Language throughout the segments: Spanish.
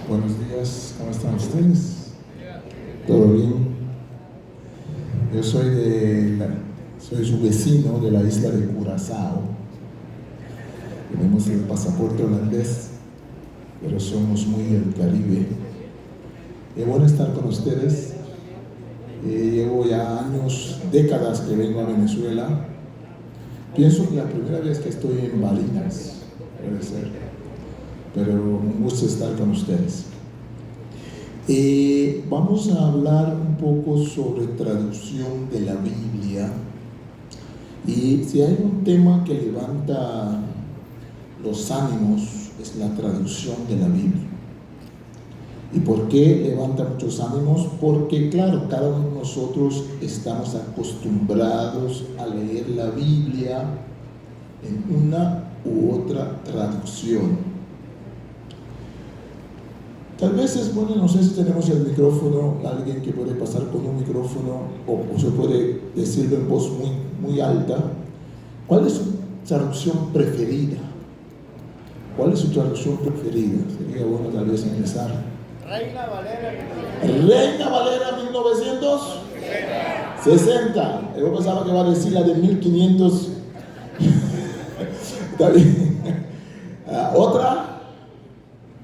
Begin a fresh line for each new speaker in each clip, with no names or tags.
Buenos días, ¿cómo están ustedes? ¿Todo bien? Yo soy su vecino de la isla de Curazao. Tenemos el pasaporte holandés, pero somos muy del Caribe. Es bueno estar con ustedes. Llevo ya años, décadas que vengo a Venezuela. Pienso que la primera vez que estoy en Barinas, puede ser, pero un gusto estar con ustedes. Vamos a hablar un poco sobre traducción de la Biblia, y si hay un tema que levanta los ánimos es la traducción de la Biblia. ¿Y por qué levanta muchos ánimos? Porque claro, cada uno de nosotros estamos acostumbrados a leer la Biblia en una u otra traducción. Tal vez es bueno, no sé si tenemos el micrófono, alguien que puede pasar con un micrófono o se puede decirlo en voz muy alta. ¿Cuál es su traducción preferida? ¿Cuál es su traducción preferida? Sería bueno tal vez empezar.
Reina Valera
1960. Yo pensaba que iba a decir la de 1500. Está bien. ¿Otra?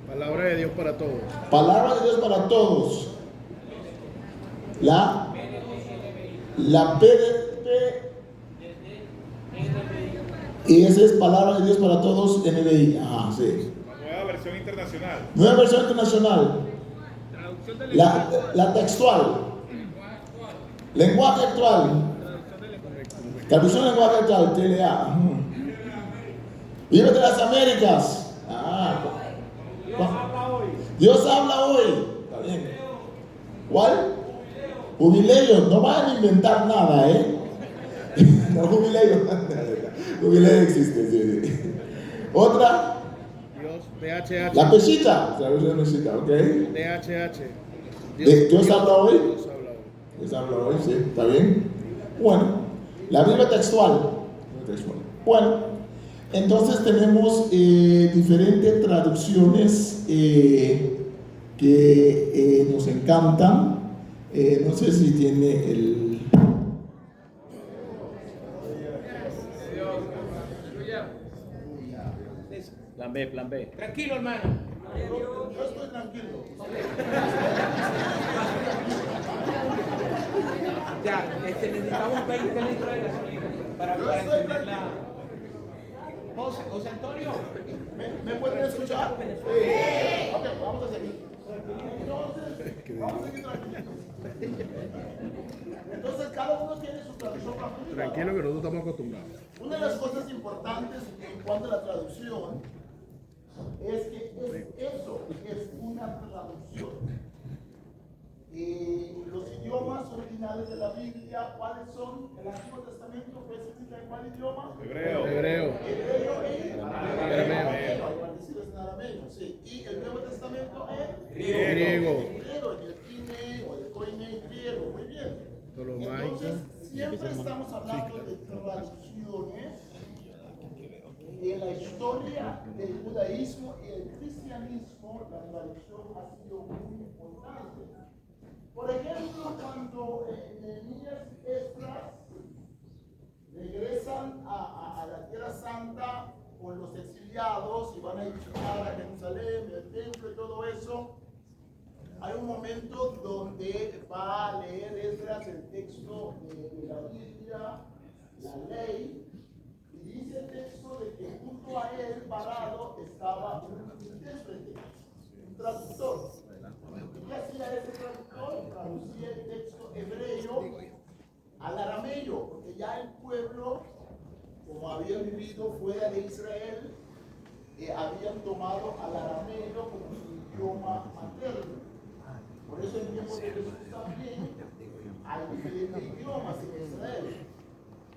Palabra de Dios para todos.
Palabra de Dios para todos. La PDP. Y esa es palabra de Dios para todos, NBI. Ajá, sí.
Nueva versión internacional.
Nueva versión internacional. La textual. Lenguaje actual. Traducción lenguaje actual, TLA. Vive de las Américas. Dios habla hoy. Está bien. ¿Cuál? Jubileo. No van a inventar nada, ¿eh? No, jubileo. Jubileo existe, sí. Otra.
Dios, DHH.
La pesita. Traducción pesita, ¿ok?
DHH.
¿Dios habla hoy?
Dios habla hoy.
Dios habla hoy, sí. ¿Está bien? Bueno. La Biblia textual. Bueno. Entonces tenemos diferentes traducciones que nos encantan. No sé si tiene el...
Plan B.
Tranquilo, hermano.
Yo estoy tranquilo.
Ya, necesitamos 20 litros de gasolina para encender la... José Antonio.
¿Me pueden escuchar? Sí. Ok, vamos a seguir. Entonces, vamos a seguir tranquilos. Entonces, cada uno tiene su traducción favorita.
Tranquilo que nosotros estamos acostumbrados.
Una de las cosas importantes en cuanto a la traducción es que es una traducción. Los idiomas originales de la Biblia, ¿cuáles son? El Antiguo Testamento fue escrito en ¿cuál idioma?
Hebreo.
Hebreo y
Arameo.
en arameo, sí. Y el Nuevo Testamento en
Griego.
griego, en el kine o el koine griego. Muy bien. Entonces, siempre estamos hablando de traducciones. En la historia del judaísmo y el cristianismo, la traducción ha sido muy importante. Por ejemplo, cuando Nehemías y Esdras regresan a la Tierra Santa con los exiliados y van a edificar a Jerusalén, el templo y todo eso, hay un momento donde va a leer Esdras el texto de la Biblia, la ley, y dice el texto de que junto a él parado estaba un intérprete, un traductor. ¿Y qué hacía ese traductor? Traducía el texto hebreo al arameo, porque ya el pueblo, como había vivido fuera de Israel, habían tomado al arameo como su idioma materno. Por eso en tiempos de Jesús también hay diferentes idiomas en Israel.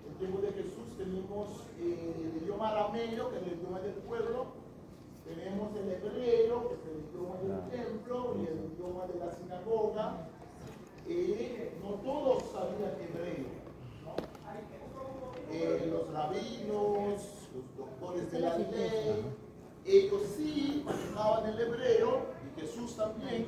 En tiempos de Jesús tenemos el idioma arameo, que es el idioma del pueblo. Tenemos el hebreo, que es el idioma del templo y el idioma de la sinagoga. No todos sabían hebreo, ¿no? Los rabinos, los doctores de la ley ellos sí manejaban el hebreo, y Jesús también.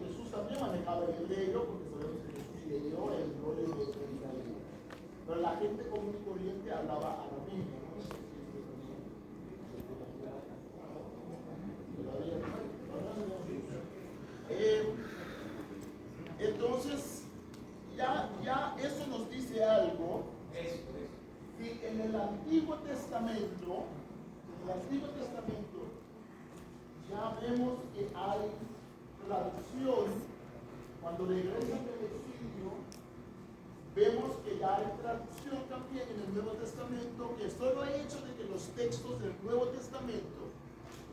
Jesús también manejaba el hebreo, porque sabemos que Jesús leyó el rollo de Israel. Pero la gente común y corriente hablaba arameo, ¿no? Entonces, ya eso nos dice algo. Si en el Antiguo Testamento, ya vemos que hay traducción. Cuando regresan del exilio, vemos que ya hay traducción también en el Nuevo Testamento, que solo el hecho de que los textos del Nuevo Testamento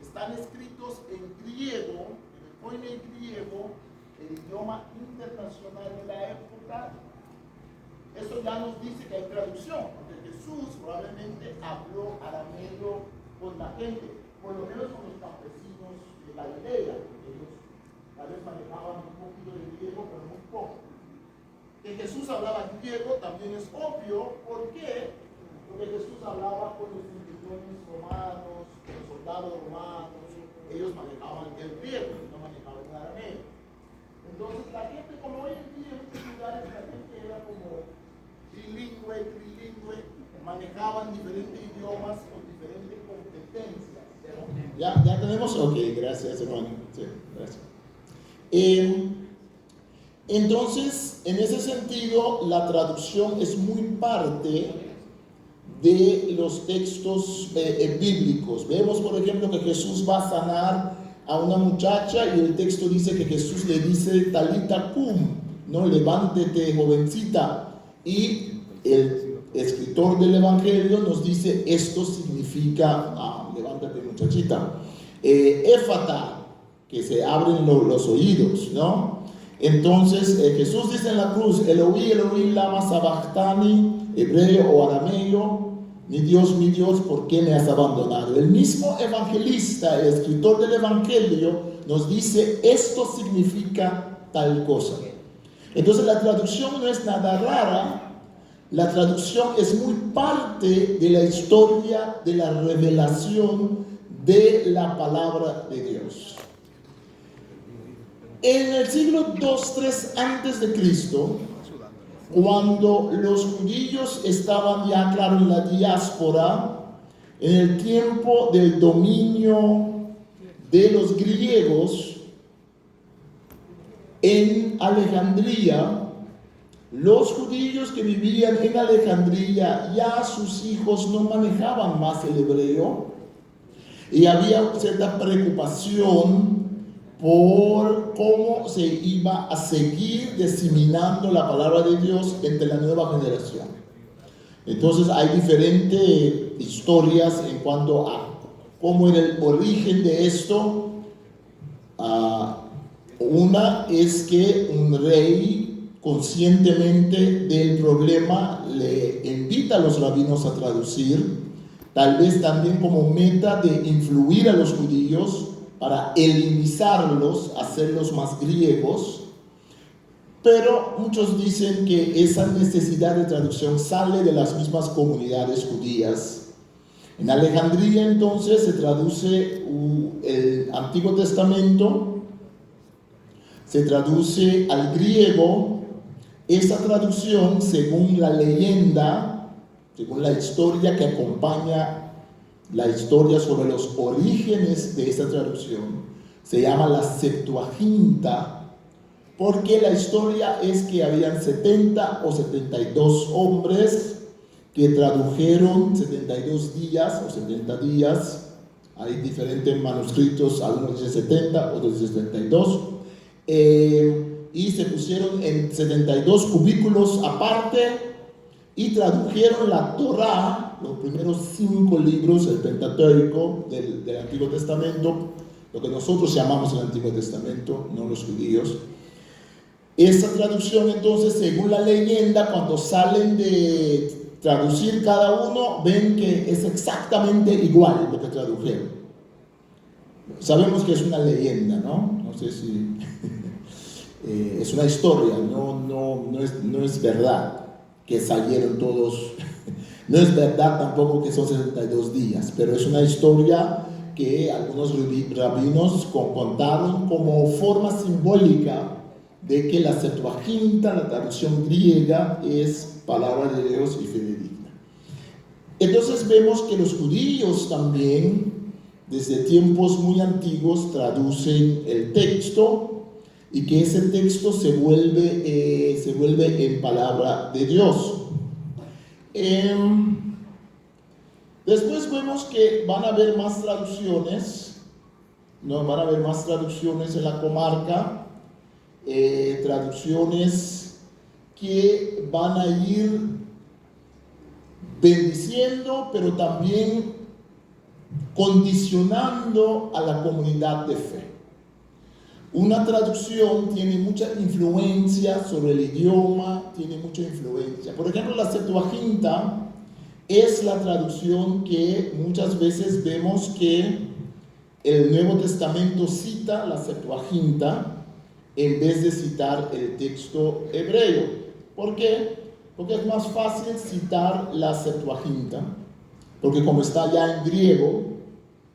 están escritos en griego, en el koine griego, el idioma internacional de la época, eso ya nos dice que hay traducción, porque Jesús probablemente habló arameo con la gente, por lo menos con los campesinos de Galilea, porque ellos tal vez manejaban un poquito de griego, pero muy poco. Que Jesús hablaba griego también es obvio. ¿Por qué? Porque Jesús hablaba con los centuriones romanos, con los soldados romanos, ellos manejaban el griego, no manejaban el arameo. Entonces la gente, como hoy en día en muchos lugares la gente era como trilingüe, manejaban diferentes idiomas con diferentes competencias. ¿Ya tenemos? Ok, gracias hermano. Sí, gracias. Entonces, en ese sentido, la traducción es muy parte de los textos bíblicos. Vemos, por ejemplo, que Jesús va a sanar a una muchacha y el texto dice que Jesús le dice, Talita cum, ¿no? Levántate, jovencita. Y el escritor del Evangelio nos dice, esto significa, levántate, muchachita. Éfata, que se abren los oídos, ¿no? Entonces Jesús dice en la cruz, Elohí, Elohí, lama sabachthani, hebreo o arameo, mi Dios, ¿por qué me has abandonado? El mismo evangelista, el escritor del Evangelio, nos dice, esto significa tal cosa. Entonces la traducción no es nada rara, la traducción es muy parte de la historia de la revelación de la palabra de Dios. En el siglo 2-3 antes de Cristo, cuando los judíos estaban ya, claro, en la diáspora, en el tiempo del dominio de los griegos, en Alejandría, los judíos que vivían en Alejandría, ya sus hijos no manejaban más el hebreo, y había cierta preocupación por cómo se iba a seguir diseminando la palabra de Dios entre la nueva generación. Entonces hay diferentes historias en cuanto a cómo era el origen de esto. Una es que un rey, conscientemente del problema, le invita a los rabinos a traducir, tal vez también como meta de influir a los judíos para helenizarlos, hacerlos más griegos. Pero muchos dicen que esa necesidad de traducción sale de las mismas comunidades judías. En Alejandría entonces se traduce el Antiguo Testamento, se traduce al griego. Esa traducción, según la leyenda, según la historia que acompaña la historia sobre los orígenes de esta traducción, se llama la Septuaginta, porque la historia es que habían 70 o 72 hombres que tradujeron 72 días o 70 días. Hay diferentes manuscritos, algunos dicen 70, otros dicen 72, y se pusieron en 72 cubículos aparte y tradujeron la Torá, los primeros 5 libros, el Pentateuco del Antiguo Testamento, lo que nosotros llamamos el Antiguo Testamento, no los judíos. Esa traducción entonces, según la leyenda, cuando salen de traducir cada uno, ven que es exactamente igual lo que tradujeron. Sabemos que es una leyenda, ¿no? No sé si... Es una historia, no es verdad que salieron todos, no es verdad tampoco que son 72 días, pero es una historia que algunos rabinos contaron como forma simbólica de que la Septuaginta, la traducción griega, es palabra de Dios y fidedigna. Entonces vemos que los judíos también, desde tiempos muy antiguos, traducen el texto y que ese texto se vuelve en palabra de Dios. Después vemos que van a haber más traducciones, ¿no? Van a haber más traducciones en la comarca, traducciones que van a ir bendiciendo, pero también condicionando a la comunidad de fe. Una traducción tiene mucha influencia sobre el idioma, tiene mucha influencia. Por ejemplo, la Septuaginta es la traducción que muchas veces vemos que el Nuevo Testamento cita la Septuaginta en vez de citar el texto hebreo. ¿Por qué? Porque es más fácil citar la Septuaginta, porque como está ya en griego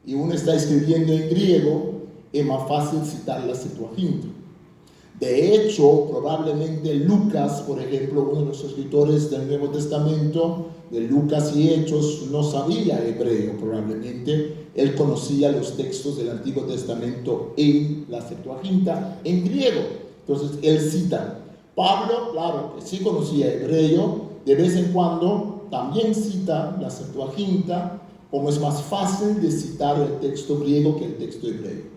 y uno está escribiendo en griego, es más fácil citar la Septuaginta. De hecho, probablemente Lucas, por ejemplo, uno de los escritores del Nuevo Testamento, de Lucas y Hechos, no sabía hebreo, probablemente. Él conocía los textos del Antiguo Testamento en la Septuaginta, en griego. Entonces, él cita. Pablo, claro, que sí conocía hebreo, de vez en cuando también cita la Septuaginta, como es más fácil de citar el texto griego que el texto hebreo.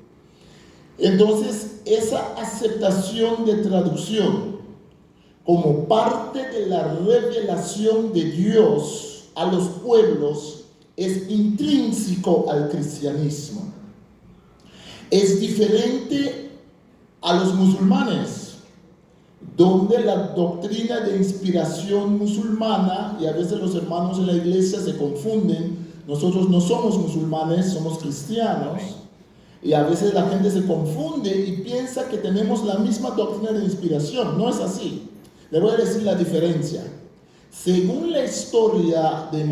Entonces, esa aceptación de traducción como parte de la revelación de Dios a los pueblos es intrínseco al cristianismo. Es diferente a los musulmanes, donde la doctrina de inspiración musulmana, y a veces los hermanos en la iglesia se confunden, nosotros no somos musulmanes, somos cristianos. Y a veces la gente se confunde y piensa que tenemos la misma doctrina de inspiración. No es así. Le voy a decir la diferencia. Según la historia de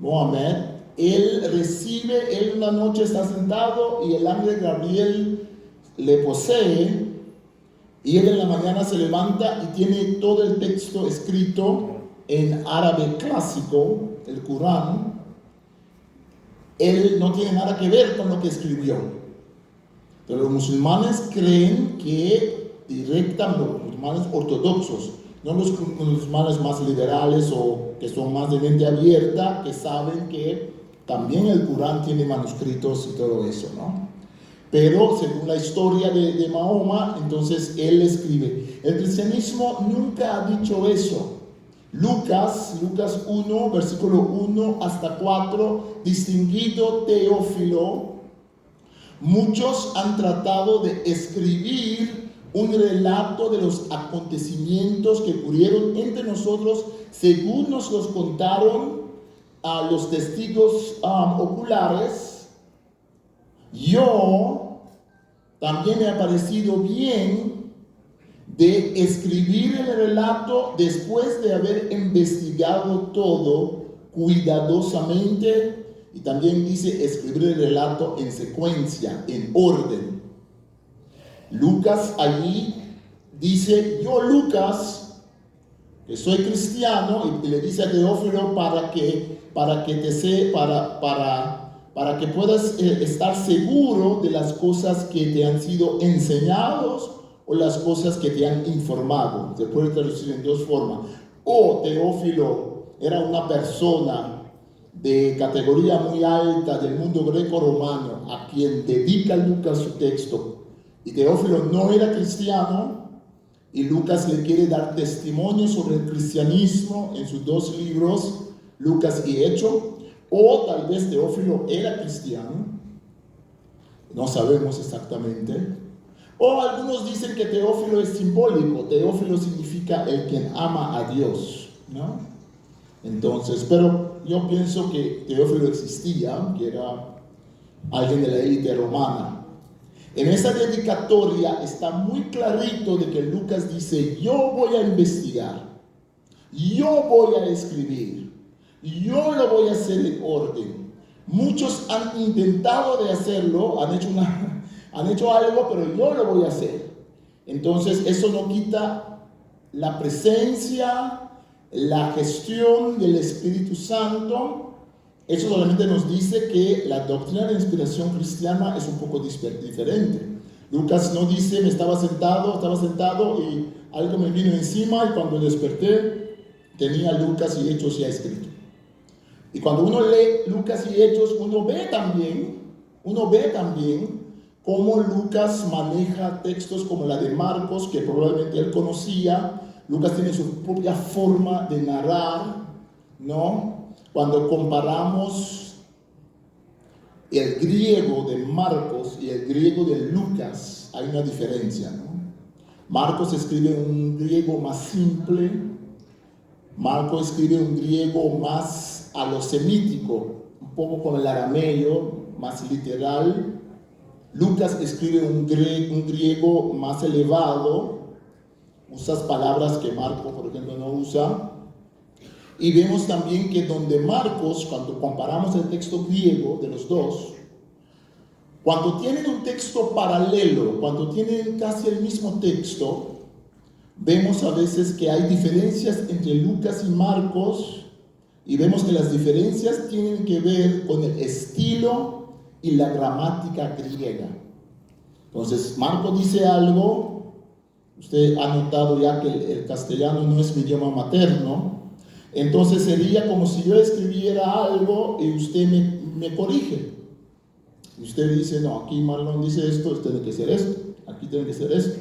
Mohammed, él una noche está sentado y el ángel Gabriel le posee y él en la mañana se levanta y tiene todo el texto escrito en árabe clásico, el Corán. Él no tiene nada que ver con lo que escribió. Pero los musulmanes creen que directamente, los musulmanes ortodoxos, no los musulmanes más liberales o que son más de mente abierta, que saben que también el Corán tiene manuscritos y todo eso, ¿no? Pero según la historia de Mahoma, entonces él escribe. El cristianismo nunca ha dicho eso. Lucas 1, versículo 1 hasta 4, distinguido Teófilo, muchos han tratado de escribir un relato de los acontecimientos que ocurrieron entre nosotros según nos los contaron a los testigos oculares. Yo también me ha parecido bien de escribir el relato después de haber investigado todo cuidadosamente, y también dice escribir el relato en secuencia, en orden. Lucas allí dice, yo Lucas, que soy cristiano, y le dice a Teófilo para que puedas estar seguro de las cosas que te han sido enseñados o las cosas que te han informado. Se puede traducir en dos formas. O Teófilo era una persona de categoría muy alta del mundo greco-romano a quien dedica Lucas su texto, y Teófilo no era cristiano y Lucas le quiere dar testimonio sobre el cristianismo en sus dos libros, Lucas y Hechos. O tal vez Teófilo era cristiano, no sabemos exactamente. O algunos dicen que Teófilo es simbólico. Teófilo significa el quien ama a Dios, ¿no? Entonces, pero yo pienso que Teófilo existía, que era alguien de la élite romana. En esa dedicatoria está muy clarito de que Lucas dice, yo voy a investigar, yo voy a escribir, yo lo voy a hacer en orden. Muchos han intentado de hacerlo, han hecho algo, pero yo lo voy a hacer. Entonces eso no quita la presencia, la gestión del Espíritu Santo. Eso solamente nos dice que la doctrina de la inspiración cristiana es un poco diferente. Lucas no dice, estaba sentado y algo me vino encima y cuando desperté tenía Lucas y Hechos ya escrito. Y cuando uno lee Lucas y Hechos, uno ve también cómo Lucas maneja textos como la de Marcos, que probablemente él conocía. Lucas tiene su propia forma de narrar, ¿no? Cuando comparamos el griego de Marcos y el griego de Lucas, hay una diferencia, ¿no? Marcos escribe un griego más simple, Marcos escribe un griego más a lo semítico, un poco con el arameo, más literal. Lucas escribe un griego más elevado, usa palabras que Marcos, por ejemplo, no usa. Y vemos también que donde Marcos, cuando comparamos el texto griego de los dos, cuando tienen un texto paralelo, cuando tienen casi el mismo texto, vemos a veces que hay diferencias entre Lucas y Marcos, y vemos que las diferencias tienen que ver con el estilo y la gramática griega. Entonces, Marcos dice algo, usted ha notado ya que el castellano no es mi idioma materno. Entonces sería como si yo escribiera algo y usted me corrige. Y usted dice, no, aquí Marlon dice esto tiene que ser esto, aquí tiene que ser esto.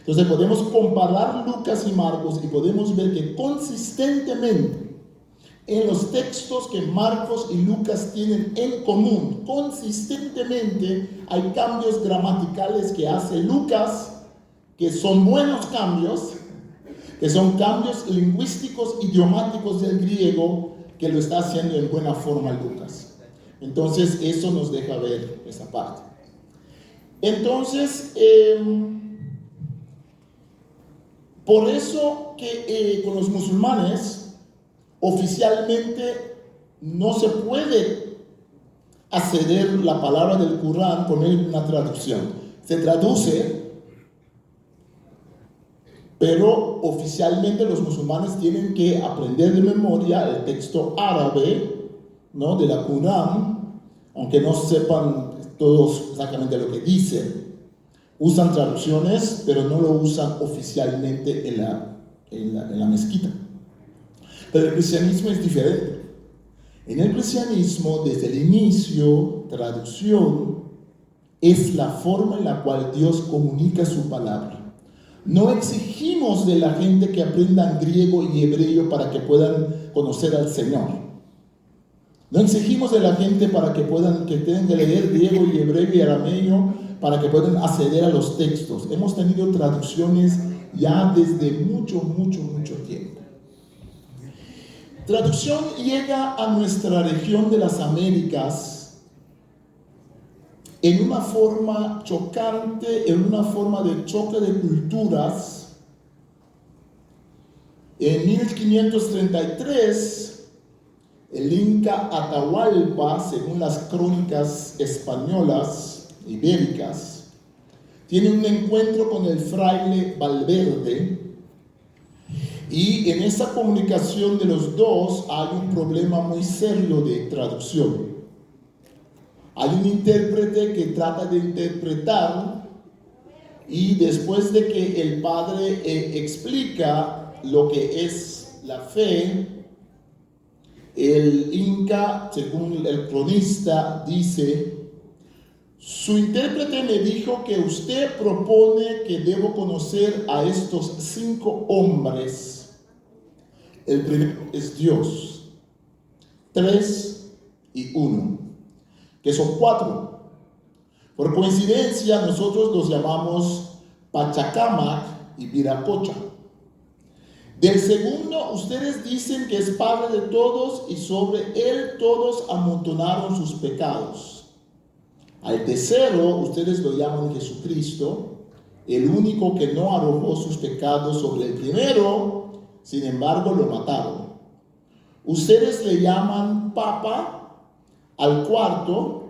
Entonces podemos comparar Lucas y Marcos y podemos ver que consistentemente en los textos que Marcos y Lucas tienen en común, consistentemente hay cambios gramaticales que hace Lucas, que son buenos cambios, que son cambios lingüísticos, idiomáticos del griego, que lo está haciendo en buena forma Lucas. Entonces, eso nos deja ver esa parte. Entonces, por eso que con los musulmanes, oficialmente no se puede acceder la palabra del Corán con una traducción. Se traduce, pero oficialmente los musulmanes tienen que aprender de memoria el texto árabe, ¿no?, de la Corán, aunque no sepan todos exactamente lo que dice. Usan traducciones, pero no lo usan oficialmente en la mezquita. Pero el cristianismo es diferente. En el cristianismo, desde el inicio, traducción es la forma en la cual Dios comunica su palabra. No exigimos de la gente que aprendan griego y hebreo para que puedan conocer al Señor. No exigimos de la gente para que tengan que leer griego y hebreo y arameo para que puedan acceder a los textos. Hemos tenido traducciones ya desde mucho tiempo. Traducción llega a nuestra región de las Américas en una forma chocante, en una forma de choque de culturas. En 1533, el Inca Atahualpa, según las crónicas españolas, ibéricas, tiene un encuentro con el fraile Valverde, y en esa comunicación de los dos hay un problema muy serio de traducción. Hay un intérprete que trata de interpretar, y después de que el padre explica lo que es la fe, el Inca, según el cronista, dice: su intérprete me dijo que usted propone que debo conocer a estos 5 hombres. El primero es Dios, 3 y 1, que son 4. Por coincidencia, nosotros los llamamos Pachacamac y Viracocha. Del segundo, ustedes dicen que es Padre de todos y sobre él todos amontonaron sus pecados. Al tercero, ustedes lo llaman Jesucristo, el único que no arrojó sus pecados sobre el primero, sin embargo lo mataron. Ustedes le llaman Papa al cuarto,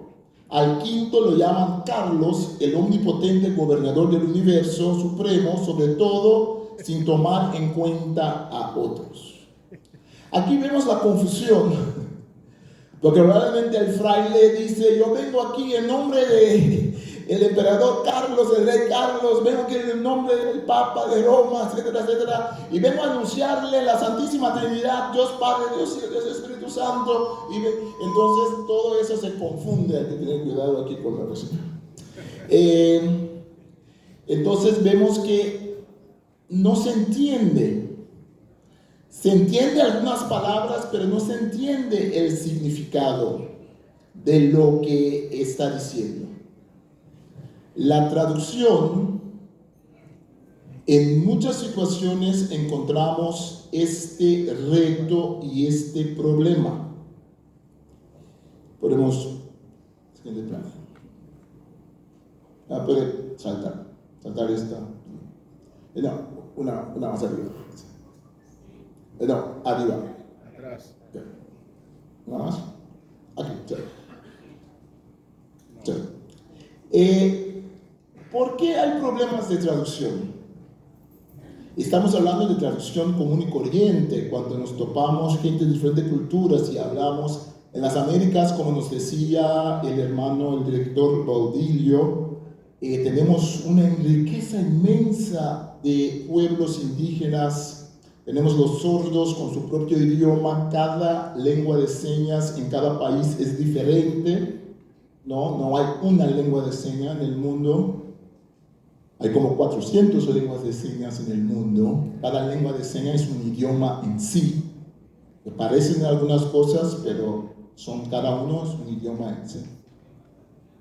al quinto lo llaman Carlos, el omnipotente gobernador del universo supremo, sobre todo sin tomar en cuenta a otros. Aquí vemos la confusión, porque probablemente el fraile dice, yo vengo aquí en nombre del emperador Carlos, el rey Carlos, vengo aquí en el nombre del Papa de Roma, etcétera, etcétera, y vengo a anunciarle la Santísima Trinidad, Dios Padre, Dios Hijo, Dios Espíritu Santo, entonces todo eso se confunde, hay que tener cuidado aquí con la cosa. Entonces vemos que no se entiende. Se entiende algunas palabras, pero no se entiende el significado de lo que está diciendo. La traducción, en muchas situaciones encontramos este reto y este problema. Podemos, siguiente plano. Puede saltar esta. No, una más arriba. No, arriba.
Atrás.
¿Nada más? Aquí, ¿por qué hay problemas de traducción? Estamos hablando de traducción común y corriente, cuando nos topamos gente de diferentes culturas y hablamos en las Américas, como nos decía el hermano, el director Baudilio, tenemos una riqueza inmensa de pueblos indígenas. Tenemos los sordos con su propio idioma, cada lengua de señas en cada país es diferente, no hay una lengua de señas en el mundo, hay como 400 lenguas de señas en el mundo, cada lengua de señas es un idioma en sí, que parecen algunas cosas, pero son cada uno es un idioma en sí.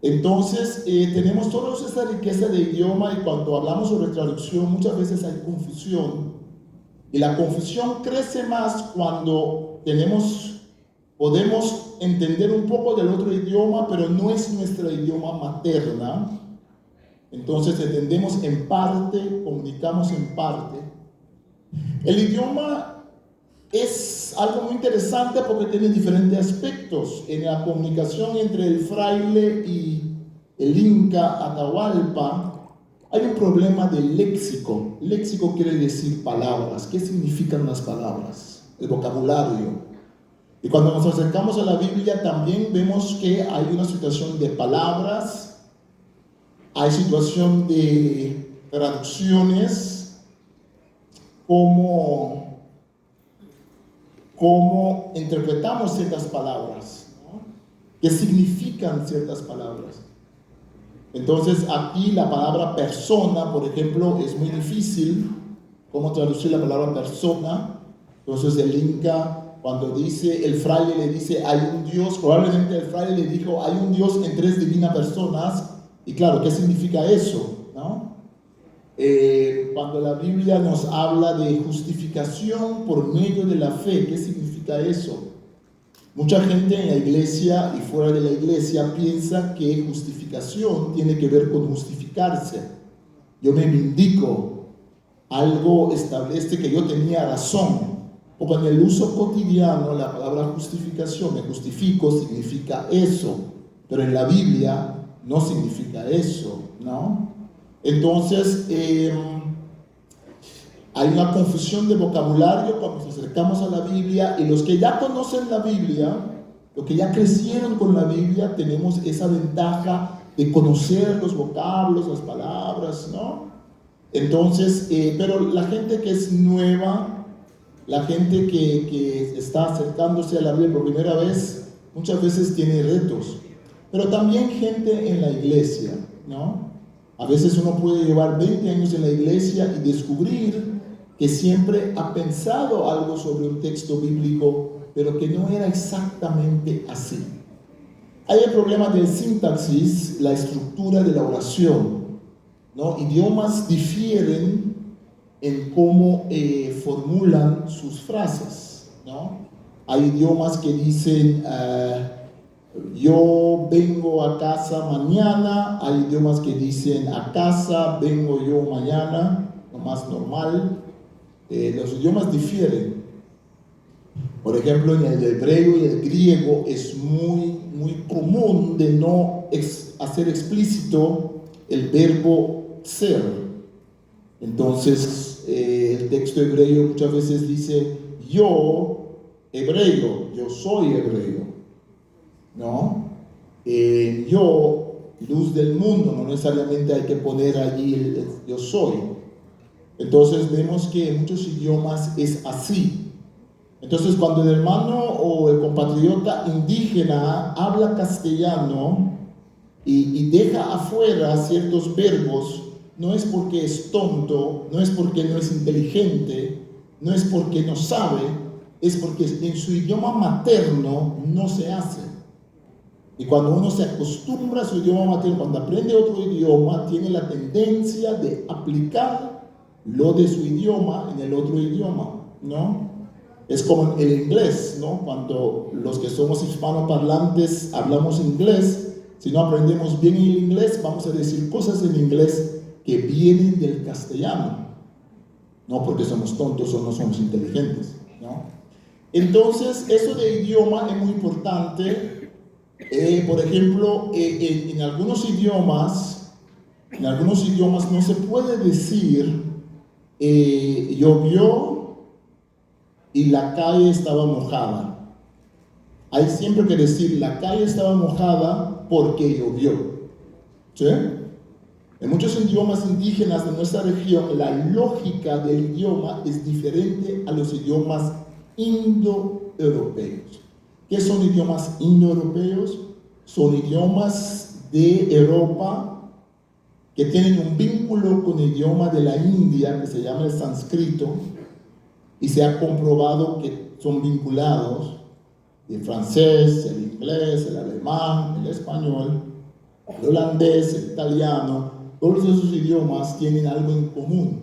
Entonces, tenemos toda esa riqueza de idioma y cuando hablamos sobre traducción muchas veces hay confusión. Y la confusión crece más cuando podemos entender un poco del otro idioma, pero no es nuestro idioma materna. Entonces entendemos en parte, comunicamos en parte. El idioma es algo muy interesante porque tiene diferentes aspectos. En la comunicación entre el fraile y el Inca Atahualpa, hay un problema de léxico. Léxico quiere decir palabras. ¿Qué significan las palabras? El vocabulario. Y cuando nos acercamos a la Biblia también vemos que hay una situación de palabras, hay situación de traducciones, cómo interpretamos ciertas palabras, ¿no? ¿Qué significan ciertas palabras? Entonces aquí la palabra persona, por ejemplo, es muy difícil. ¿Cómo traducir la palabra persona? Entonces el Inca, cuando dice, el fraile le dice, hay un Dios, probablemente el fraile le dijo, hay un Dios en 3 divinas personas. Y claro, ¿qué significa eso? ¿No? Cuando la Biblia nos habla de justificación por medio de la fe, ¿qué significa eso? Mucha gente en la iglesia y fuera de la iglesia piensa que justificación tiene que ver con justificarse. Yo me vindico, algo establece que yo tenía razón. Porque en el uso cotidiano la palabra justificación, me justifico, significa eso. Pero en la Biblia no significa eso, ¿no? Entonces, hay una confusión de vocabulario cuando nos acercamos a la Biblia, y los que ya conocen la Biblia, los que ya crecieron con la Biblia, tenemos esa ventaja de conocer los vocablos, las palabras, ¿no? Entonces, pero la gente que es nueva, la gente que está acercándose a la Biblia por primera vez, muchas veces tiene retos. Pero también gente en la iglesia, ¿no? A veces uno puede llevar 20 años en la iglesia y descubrir que siempre ha pensado algo sobre un texto bíblico, pero que no era exactamente así. Hay el problema del sintaxis, la estructura de la oración, ¿no? Idiomas difieren en cómo formulan sus frases, ¿no? Hay idiomas que dicen, yo vengo a casa mañana. Hay idiomas que dicen a casa vengo yo mañana, lo más normal. Los idiomas difieren. Por ejemplo, en el hebreo y el griego es muy común de no hacer explícito el verbo ser. Entonces, el texto hebreo muchas veces dice yo, hebreo, yo soy hebreo, ¿no? Yo, luz del mundo, no necesariamente hay que poner allí el yo soy. Entonces vemos que en muchos idiomas es así. Entonces cuando el hermano o el compatriota indígena habla castellano y deja afuera ciertos verbos, no es porque es tonto, no es porque no es inteligente, no es porque no sabe, es porque en su idioma materno no se hace. Y cuando uno se acostumbra a su idioma materno, cuando aprende otro idioma, tiene la tendencia de aplicar lo de su idioma en el otro idioma, ¿no? Es como el inglés, ¿no? Cuando los que somos hispanoparlantes hablamos inglés, si no aprendemos bien el inglés, vamos a decir cosas en inglés que vienen del castellano, no porque somos tontos o no somos inteligentes, ¿no? Entonces, eso de idioma es muy importante. Por ejemplo, en algunos idiomas no se puede decir llovió y la calle estaba mojada. Hay siempre que decir la calle estaba mojada porque llovió. ¿Sí? En muchos idiomas indígenas de nuestra región, la lógica del idioma es diferente a los idiomas indoeuropeos. ¿Qué son idiomas indoeuropeos? Son idiomas de Europa que tienen un vínculo con el idioma de la India que se llama el sánscrito, y se ha comprobado que son vinculados el francés, el inglés, el alemán, el español, el holandés, el italiano. Todos esos idiomas tienen algo en común.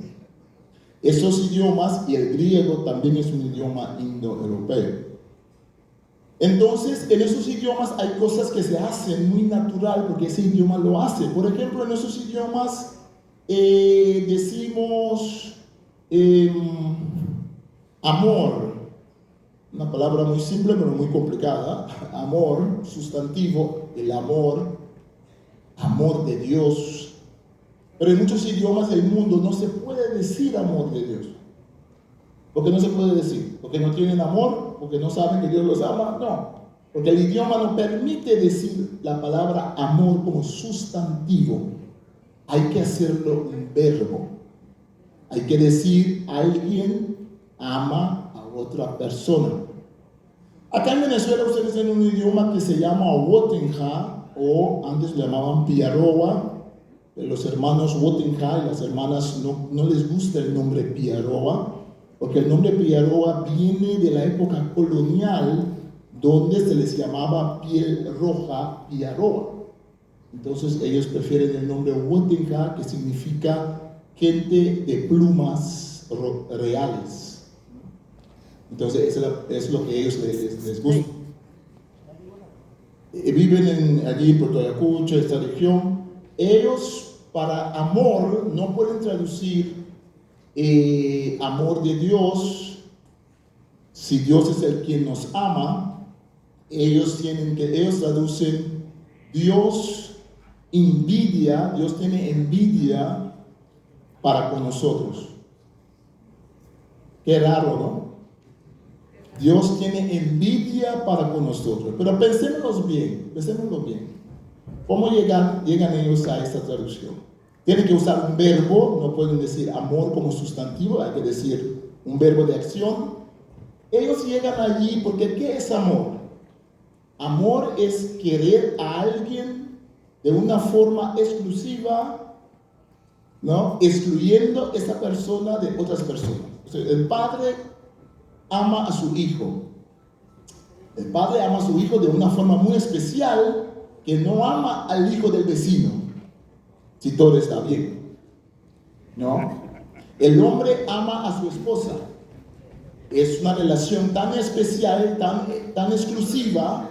Esos idiomas, y el griego también es un idioma indoeuropeo. Entonces, en esos idiomas hay cosas que se hacen muy natural porque ese idioma lo hace. Por ejemplo, en esos idiomas decimos amor, una palabra muy simple pero muy complicada. Amor, sustantivo, el amor de Dios. Pero en muchos idiomas del mundo no se puede decir amor de Dios. ¿Por qué no se puede decir? ¿Porque no tienen amor? ¿Porque no saben que Dios los ama? No, porque el idioma no permite decir la palabra amor como sustantivo. Hay que hacerlo un verbo. Hay que decir alguien ama a otra persona. Acá en Venezuela ustedes tienen un idioma que se llama Wotinja, o antes lo llamaban Piaroa. Los hermanos Wotinja y las hermanas no les gusta el nombre Piaroa, porque el nombre Piaroa viene de la época colonial, donde se les llamaba piel roja Piaroa. Entonces ellos prefieren el nombre Wotinja, que significa gente de plumas reales. Entonces es lo que a ellos les gusta. Viven allí en Puerto Ayacucho, esta región. Ellos para amor no pueden traducir amor de Dios. Si Dios es el quien nos ama, ellos traducen Dios envidia, Dios tiene envidia para con nosotros. Qué raro, ¿no? Dios tiene envidia para con nosotros. Pero pensémoslo bien. ¿Cómo llegan ellos a esta traducción? Tienen que usar un verbo, no pueden decir amor como sustantivo, hay que decir un verbo de acción. Ellos llegan allí porque ¿qué es amor? Amor es querer a alguien de una forma exclusiva, ¿no? Excluyendo esa persona de otras personas. O sea, el padre ama a su hijo. El padre ama a su hijo de una forma muy especial, que no ama al hijo del vecino, si todo está bien, ¿no? El hombre ama a su esposa. Es una relación tan especial, tan exclusiva,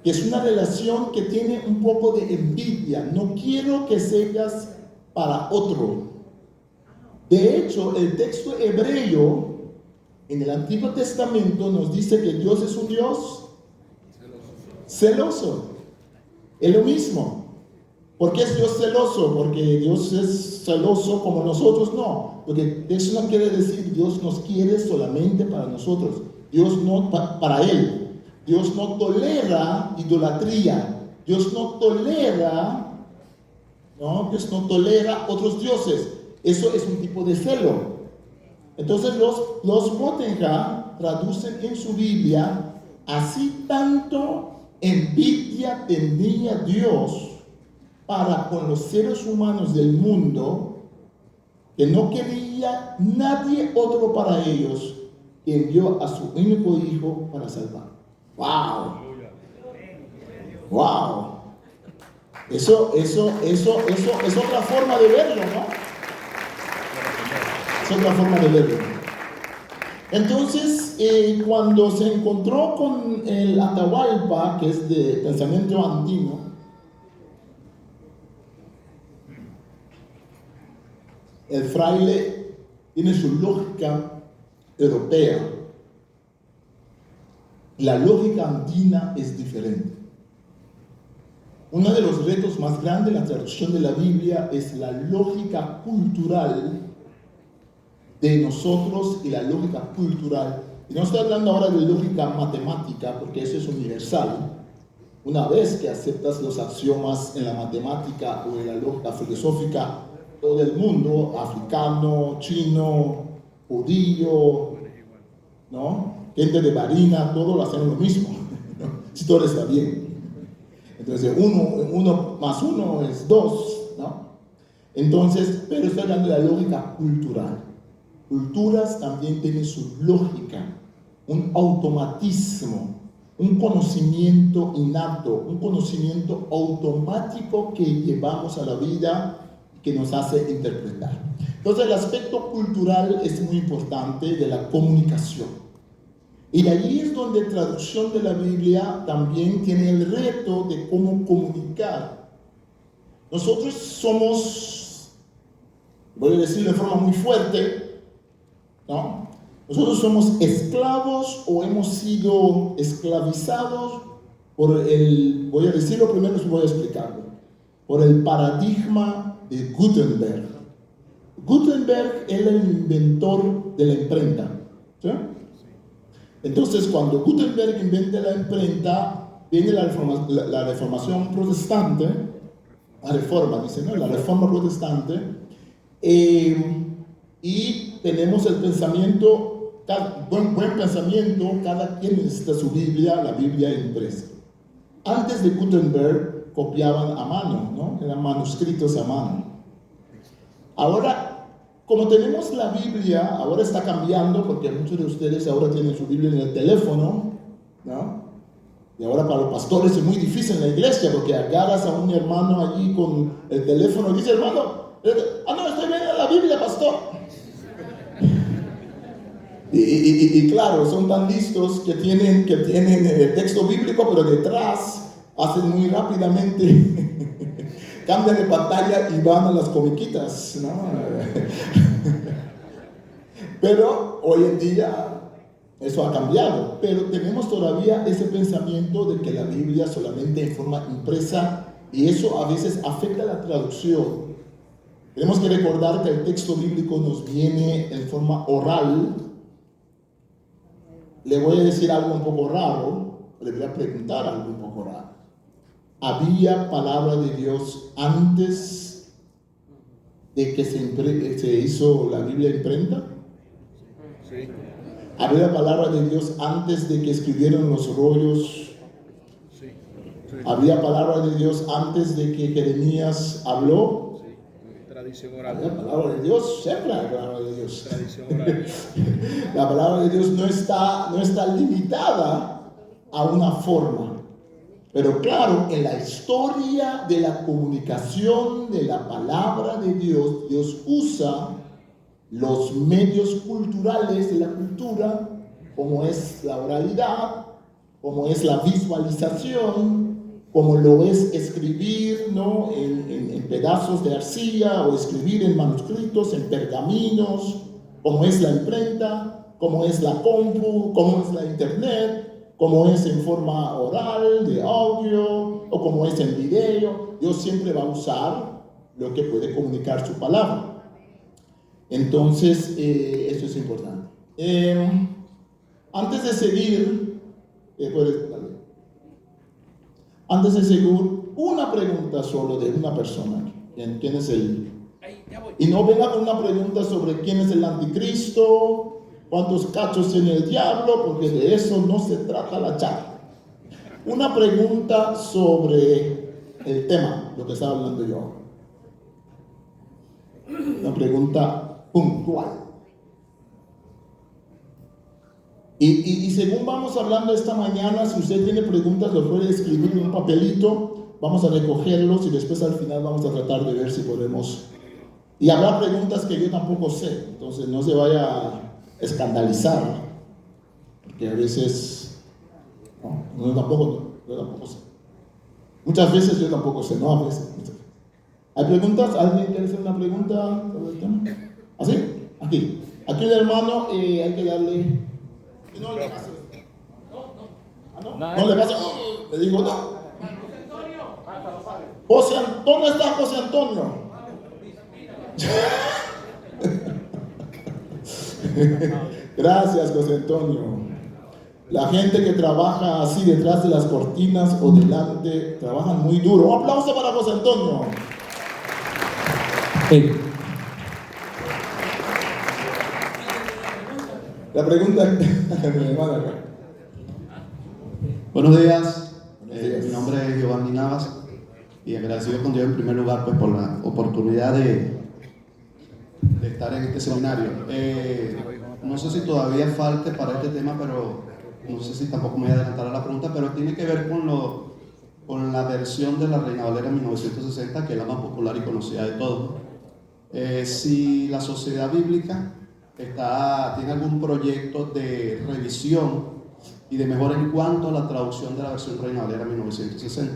que es una relación que tiene un poco de envidia. No quiero que seas para otro. De hecho, el texto hebreo en el Antiguo Testamento nos dice que Dios es un Dios celoso. Es lo mismo. ¿Por qué es Dios celoso? Porque Dios es celoso como nosotros, no. Porque eso no quiere decir Dios nos quiere solamente para nosotros. Dios no para Él. Dios no tolera idolatría. Dios no tolera, ¿no? Dios no tolera otros dioses. Eso es un tipo de celo. Entonces los Mottenham traducen en su Biblia, así tanto envidia tenía Dios para con los seres humanos del mundo, que no quería nadie otro para ellos, que envió a su único hijo para salvar. ¡Wow! ¡Wow! Eso es otra forma de verlo, ¿no? Es otra forma de verlo. Entonces, cuando se encontró con el Atahualpa, que es de pensamiento andino, el fraile tiene su lógica europea. La lógica andina es diferente. Uno de los retos más grandes de la traducción de la Biblia es la lógica cultural de nosotros y la lógica cultural. Y no estoy hablando ahora de lógica matemática, porque eso es universal. Una vez que aceptas los axiomas en la matemática o en la lógica filosófica, todo el mundo, africano, chino, judío, ¿no? Gente de Barina, todos lo hacen lo mismo, ¿no? Si todo está bien. Entonces, uno más uno es 2, ¿no? Entonces, pero estoy hablando de la lógica cultural. Culturas también tienen su lógica, un automatismo, un conocimiento innato, un conocimiento automático que llevamos a la vida, que nos hace interpretar. Entonces, el aspecto cultural es muy importante de la comunicación. Y allí es donde la traducción de la Biblia también tiene el reto de cómo comunicar. Nosotros somos, voy a decirlo de forma muy fuerte, ¿no? Nosotros somos esclavos o hemos sido esclavizados por el, voy a decirlo primero y voy a explicarlo, por el paradigma de Gutenberg. Gutenberg era el inventor de la imprenta, ¿sí? Entonces, cuando Gutenberg inventa la imprenta, viene la reformación protestante, la reforma, dice, ¿no? La reforma protestante, y tenemos el pensamiento, buen pensamiento, cada quien necesita su Biblia, la Biblia impresa. Antes de Gutenberg, copiaban a mano, ¿no? Eran manuscritos a mano. Ahora, como tenemos la Biblia, ahora está cambiando, porque muchos de ustedes ahora tienen su Biblia en el teléfono, ¿no? Y ahora para los pastores es muy difícil en la iglesia, porque agarras a un hermano allí con el teléfono y dice, hermano, no, estoy viendo la Biblia, pastor. Y claro, son tan listos que tienen el texto bíblico, pero detrás hacen muy rápidamente, cambian de pantalla y van a las comiquitas, ¿no? Pero hoy en día eso ha cambiado, pero tenemos todavía ese pensamiento de que la Biblia solamente en forma impresa, y eso a veces afecta la traducción. Tenemos que recordar que el texto bíblico nos viene en forma oral. Le voy a decir algo un poco raro, le voy a preguntar algo un poco raro. ¿Había palabra de Dios antes de que se hizo la Biblia imprenta?
Sí.
¿Había palabra de Dios antes de que escribieron los rollos?
Sí. Sí.
¿Había palabra de Dios antes de que Jeremías habló?
Sí. Tradición oral.
Había palabra de Dios, siempre hay palabra de Dios.
Tradición oral.
La palabra de Dios no está limitada a una forma. Pero claro, en la historia de la comunicación de la palabra de Dios, Dios usa los medios culturales de la cultura, como es la oralidad, como es la visualización, como lo es escribir, ¿no? en pedazos de arcilla, o escribir en manuscritos, en pergaminos, como es la imprenta, como es la compu, como es la internet, como es en forma oral, de audio, o como es en video. Dios siempre va a usar lo que puede comunicar su palabra. Entonces, eso es importante. Antes de seguir, una pregunta solo de una persona. ¿Quién es él? Y no venga con una pregunta sobre quién es el anticristo, cuántos cachos tiene el diablo, porque de eso no se trata la charla. Una pregunta sobre el tema, lo que estaba hablando yo. Una pregunta puntual. Y según vamos hablando esta mañana, si usted tiene preguntas, lo puede escribir en un papelito, vamos a recogerlos y después al final vamos a tratar de ver si podemos. Y habrá preguntas que yo tampoco sé, entonces no se vaya a escandalizar, porque a veces, no, yo tampoco sé. Muchas veces yo tampoco sé, no a veces. ¿Hay preguntas? ¿Alguien quiere hacer una pregunta sobre el tema? ¿Así? Aquí. Aquí el hermano, hay que darle. No le pasa. No le pasa. Le digo no. José Antonio, ¿dónde está José Antonio? Gracias, José Antonio. La gente que trabaja así detrás de las cortinas o delante, trabajan muy duro. Un aplauso para José Antonio.
Hey.
La pregunta mi hermana acá.
Buenos días. Mi nombre es Giovanni Navas y agradecido con Dios en primer lugar pues, por la oportunidad de estar en este seminario. No sé si todavía falte para este tema, pero no sé si tampoco me voy a adelantar a la pregunta, pero tiene que ver con la versión de la Reina Valera 1960, que es la más popular y conocida de todos. Si la Sociedad Bíblica tiene algún proyecto de revisión y de mejora en cuanto a la traducción de la versión Reina Valera 1960.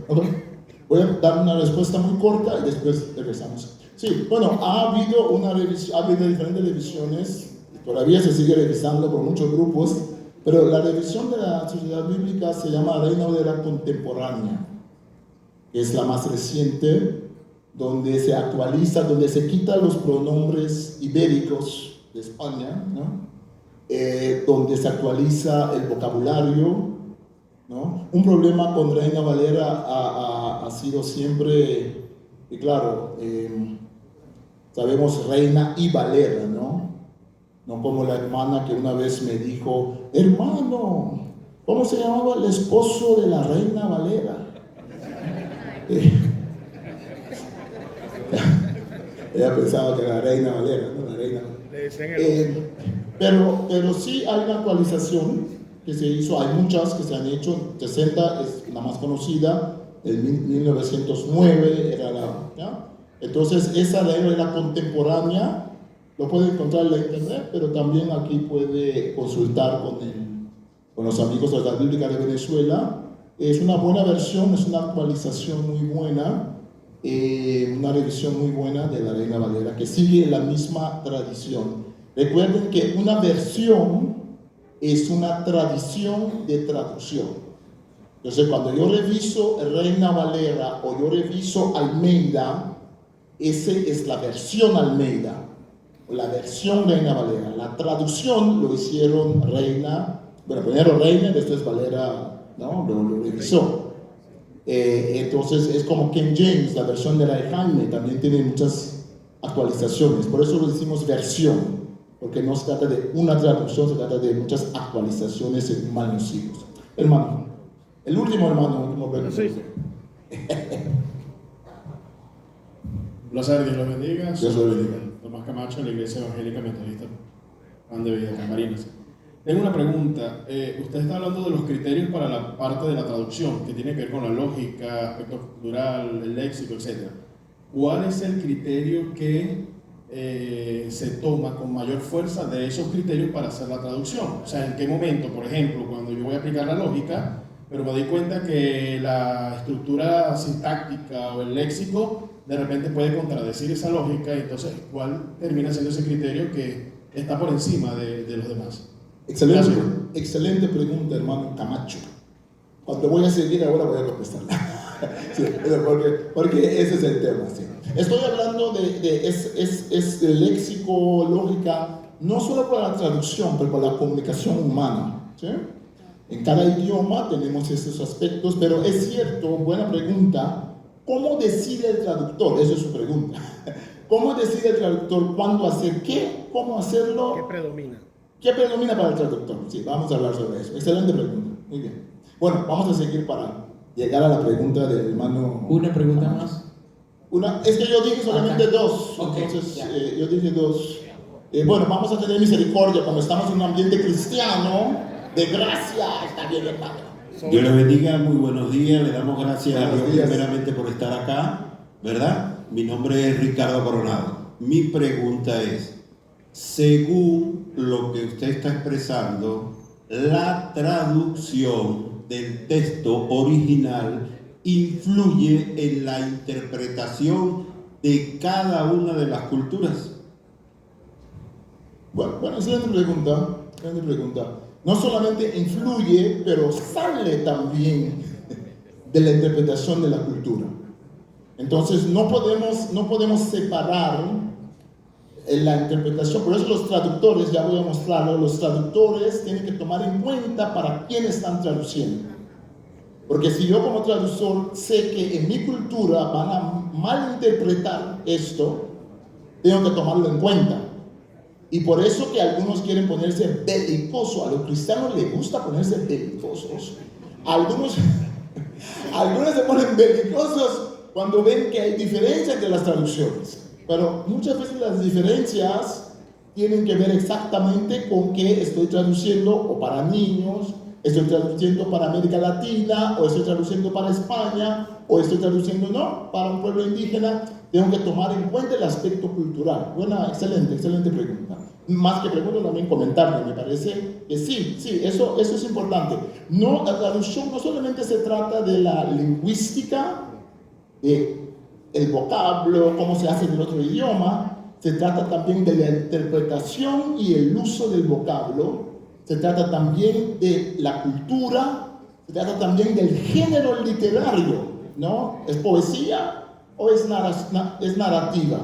Okay. Voy a dar una respuesta muy corta y después regresamos. Sí, bueno, ha habido diferentes revisiones, todavía se sigue revisando por muchos grupos, pero la revisión de la Sociedad Bíblica se llama Reina Valera Contemporánea, que es la más reciente, donde se actualiza, donde se quitan los pronombres ibéricos de España, ¿no? Donde se actualiza el vocabulario, ¿no? Un problema con Reina Valera ha sido siempre, y claro, sabemos Reina y Valera, ¿no? No como la hermana que una vez me dijo, hermano, ¿cómo se llamaba el esposo de la Reina Valera? Ella pensaba que era la Reina Valera, ¿no? La Reina Valera. Pero sí hay una actualización que se hizo, hay muchas que se han hecho. 60 es la más conocida, en 1909 era ¿ya? Entonces esa Reina era contemporánea, lo puede encontrar en la internet, pero también aquí puede consultar con los amigos de la Bíblica de Venezuela. Es una buena versión, es una actualización muy buena, una revisión muy buena de la Reina Valera, que sigue la misma tradición. Recuerden que una versión es una tradición de traducción. Entonces, cuando yo reviso Reina Valera o yo reviso Almeida, esa es la versión Almeida, o la versión Reina Valera. La traducción lo hicieron primero Reina, después Valera, ¿no? Lo revisó. Entonces, es como King James, la versión de la de Jaime, también tiene muchas actualizaciones. Por eso lo decimos versión, porque no se trata de una traducción, se trata de muchas actualizaciones en manuscritos. Hermano, el último hermano.
Sí.
Un placer, Dios los bendiga.
Dios los bendiga.
Tomás Camacho, de la Iglesia Evangélica Metodista Pan de Vida Camarinas. Tengo una pregunta. Usted está hablando de los criterios para la parte de la traducción, que tiene que ver con la lógica, aspecto cultural, el léxico, etc. ¿Cuál es el criterio que se toma con mayor fuerza de esos criterios para hacer la traducción. O sea, en qué momento, por ejemplo, cuando yo voy a aplicar la lógica, pero me doy cuenta que la estructura sintáctica o el léxico de repente puede contradecir esa lógica, y entonces, ¿cuál termina siendo ese criterio que está por encima de los demás?
Excelente,
Gracias.
excelente pregunta, hermano Camacho. Cuando voy a seguir ahora voy a contestarla. Sí, porque ese es el tema. Sí. Estoy hablando es el léxico, lógica, no solo para la traducción, pero para la comunicación humana. ¿Sí? En cada idioma tenemos estos aspectos, pero es cierto, buena pregunta, ¿cómo decide el traductor? Esa es su pregunta. ¿Cómo decide el traductor cuándo hacer qué? ¿Cómo hacerlo?
¿Qué predomina?
¿Qué predomina para el traductor? Sí, vamos a hablar sobre eso. Excelente pregunta. Muy bien. Bueno, vamos a seguir para llegar a la pregunta del hermano.
Una pregunta más.
Es que yo dije solamente dos.
Ok,
Entonces,
ya.
yo dije dos. Bueno, vamos a tener misericordia, como estamos en un ambiente cristiano, de gracia. Está bien, hermano.
Dios le bendiga, muy buenos días, le damos gracias a
Buenos
Dios
días.
primeramente por estar acá, ¿verdad? Mi nombre es Ricardo Coronado. Mi pregunta es, según lo que usted está expresando, la traducción del texto original influye en la interpretación de cada una de las culturas.
Bueno, excelente pregunta. Excelente pregunta. No solamente influye, pero sale también de la interpretación de la cultura. Entonces no podemos separar la interpretación. Por eso los traductores, ya voy a mostrarlo, los traductores tienen que tomar en cuenta para quién están traduciendo. Porque si yo como traductor sé que en mi cultura van a malinterpretar esto, tengo que tomarlo en cuenta. Y por eso que algunos quieren ponerse belicosos. A los cristianos les gusta ponerse belicosos. Algunos se ponen belicosos cuando ven que hay diferencias entre las traducciones. Pero muchas veces las diferencias tienen que ver exactamente con qué estoy traduciendo, o para niños, estoy traduciendo para América Latina, o estoy traduciendo para España, o estoy traduciendo para un pueblo indígena. Tengo que tomar en cuenta el aspecto cultural. Buena, excelente pregunta. Más que pregunta, también comentarle, me parece que sí, eso es importante. No, la traducción no solamente se trata de la lingüística, de el vocablo, cómo se hace en el otro idioma, se trata también de la interpretación y el uso del vocablo, se trata también de la cultura, se trata también del género literario, ¿no? ¿Es poesía o es narrativa?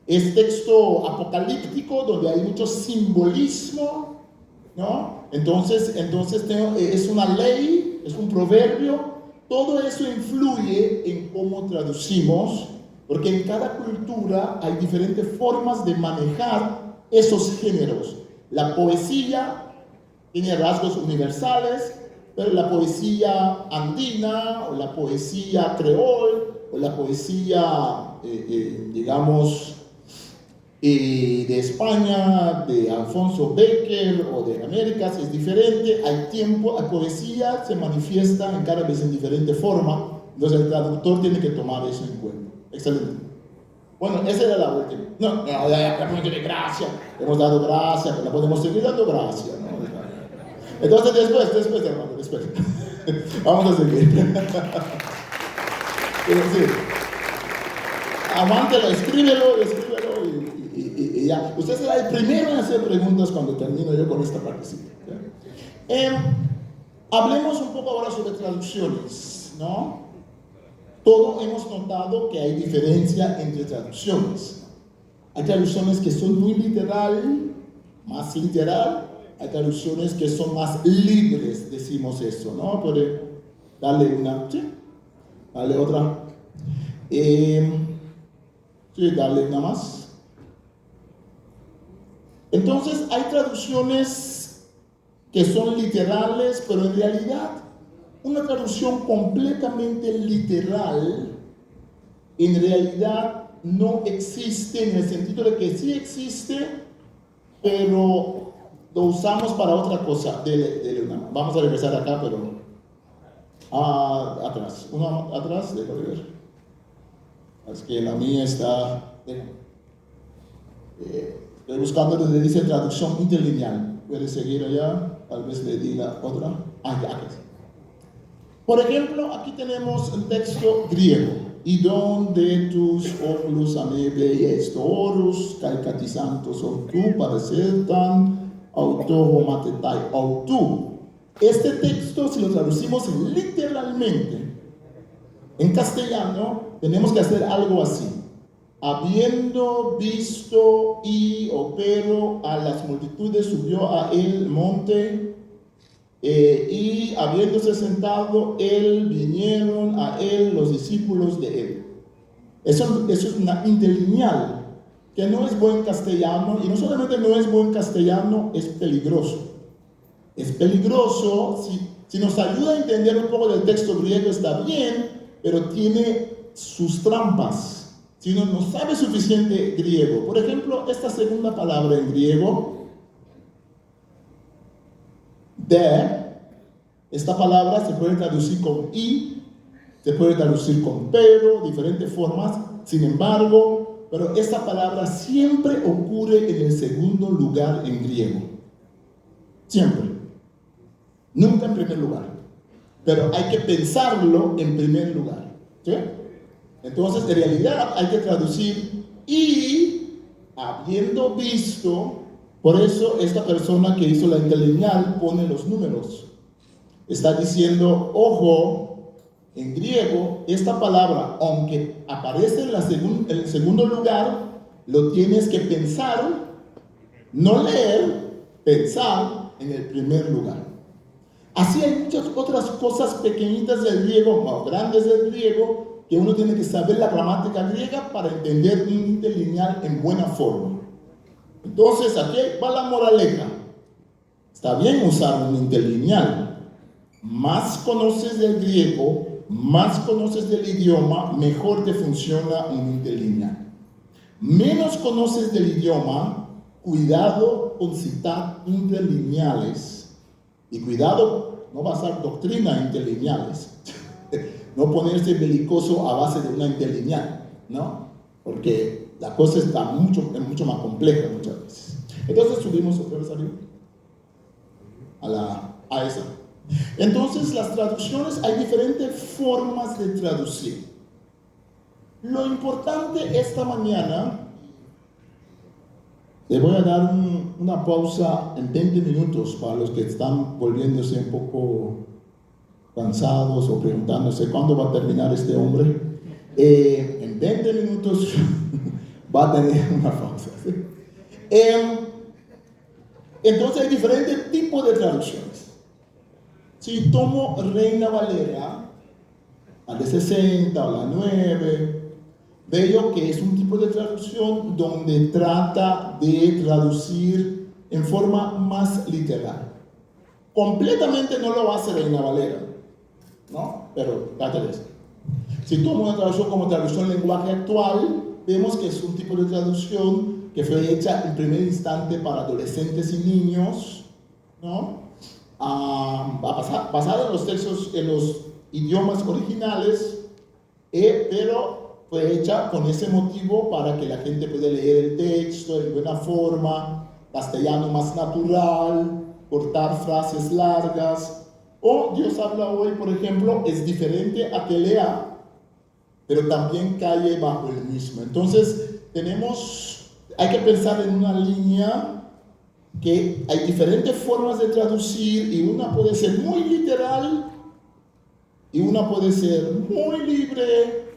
Es texto apocalíptico donde hay mucho simbolismo, ¿no? Entonces es una ley, es un proverbio. Todo eso influye en cómo traducimos, porque en cada cultura hay diferentes formas de manejar esos géneros. La poesía tiene rasgos universales, pero la poesía andina, o la poesía creol, o la poesía, digamos, de España, de Alfonso Becker o de Américas es diferente. Hay tiempo, la poesía se manifiesta en cada vez en diferente forma. Entonces el traductor tiene que tomar eso en cuenta. Excelente. Bueno, esa era la última. No, ya de gracia. Hemos dado gracia, pero la podemos seguir dando gracia, ¿no? Entonces después, hermano, después. Vamos a seguir. Sí. Amántelo, escríbelo y ya. Usted será el primero en hacer preguntas cuando termino yo con esta partecita. Hablemos un poco ahora sobre traducciones, ¿no? Todos hemos notado que hay diferencia entre traducciones. Hay traducciones que son muy literal, más literal. Hay traducciones que son más libres, decimos eso, ¿no? Puede darle una, ¿sí? Dale otra. Sí, dale una más. Entonces, hay traducciones que son literales, pero en realidad, una traducción completamente literal, en realidad no existe, en el sentido de que sí existe, pero lo usamos para otra cosa. Dele una. Vamos a regresar acá, pero atrás. Uno atrás, déjame ver. Es que la mía está. Estoy buscando donde dice traducción interlineal. Puede seguir allá, tal vez le di la otra. Ya. Por ejemplo, aquí tenemos un texto griego. Y donde tus óculos a me veis toros, calcatizantos o tú, parecertan, autor matetai o tú. Este texto, si lo traducimos literalmente, en castellano, tenemos que hacer algo así. Habiendo visto y pero a las multitudes subió a el monte y habiéndose sentado él, vinieron a él los discípulos de él. Eso es una interlineal que no es buen castellano, y no solamente no es buen castellano, es peligroso. Es peligroso, si nos ayuda a entender un poco del texto griego está bien, pero tiene sus trampas. Si uno no sabe suficiente griego, por ejemplo, esta segunda palabra en griego, esta palabra se puede traducir con y, se puede traducir con pero, diferentes formas. Sin embargo, pero esta palabra siempre ocurre en el segundo lugar en griego. Siempre. Nunca en primer lugar. Pero hay que pensarlo en primer lugar. ¿Sí? Entonces, en realidad hay que traducir y habiendo visto. Por eso esta persona que hizo la interlineal pone los números. Está diciendo, ojo, en griego, esta palabra, aunque aparece en el segundo lugar, lo tienes que pensar, no leer, pensar en el primer lugar. Así hay muchas otras cosas pequeñitas del griego, más grandes del griego, que uno tiene que saber la gramática griega para entender un interlineal en buena forma. Entonces, aquí va la moraleja. Está bien usar un interlineal. Más conoces del griego, más conoces del idioma, mejor te funciona un interlineal. Menos conoces del idioma, cuidado con citar interlineales. Y cuidado, no basar doctrina en interlineales. No ponerse belicoso a base de una interlineal, ¿no? Porque la cosa está mucho más compleja muchas veces. Entonces subimos otra vez arriba a esa. Entonces las traducciones, hay diferentes formas de traducir. Lo importante esta mañana, le voy a dar una pausa en 20 minutos para los que están volviéndose un poco cansados o preguntándose cuándo va a terminar este hombre. En 20 minutos va a tener una pausa. ¿Sí? Entonces hay diferentes tipos de traducciones. Si tomo Reina Valera, la de 60 o la 9, veo que es un tipo de traducción donde trata de traducir en forma más literal. Completamente no lo hace Reina Valera, ¿no? Pero trata de eso. Si tomo una traducción como traducción lenguaje actual, vemos que es un tipo de traducción que fue hecha en primer instante para adolescentes y niños, ¿no? Basada en los textos, en los idiomas originales, pero fue hecha con ese motivo para que la gente pueda leer el texto en buena forma, castellano más natural, cortar frases largas. O Dios habla hoy, por ejemplo, es diferente a que lea, pero también cae bajo el mismo. Entonces, hay que pensar en una línea que hay diferentes formas de traducir y una puede ser muy literal y una puede ser muy libre.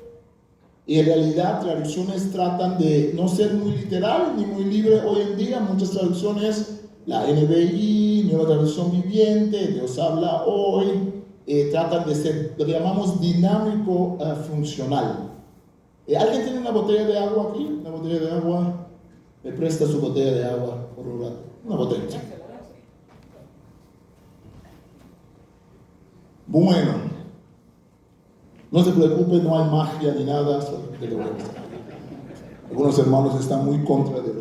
Y en realidad traducciones tratan de no ser muy literal ni muy libre hoy en día. Muchas traducciones, la NBI, Nueva Traducción Viviente, Dios habla hoy, tratan de ser, lo que llamamos dinámico funcional. ¿Alguien tiene una botella de agua aquí? ¿Una botella de agua? ¿Me presta su botella de agua por un rato? Una botella. Bueno, no se preocupe, no hay magia ni nada. Algunos hermanos están muy contra de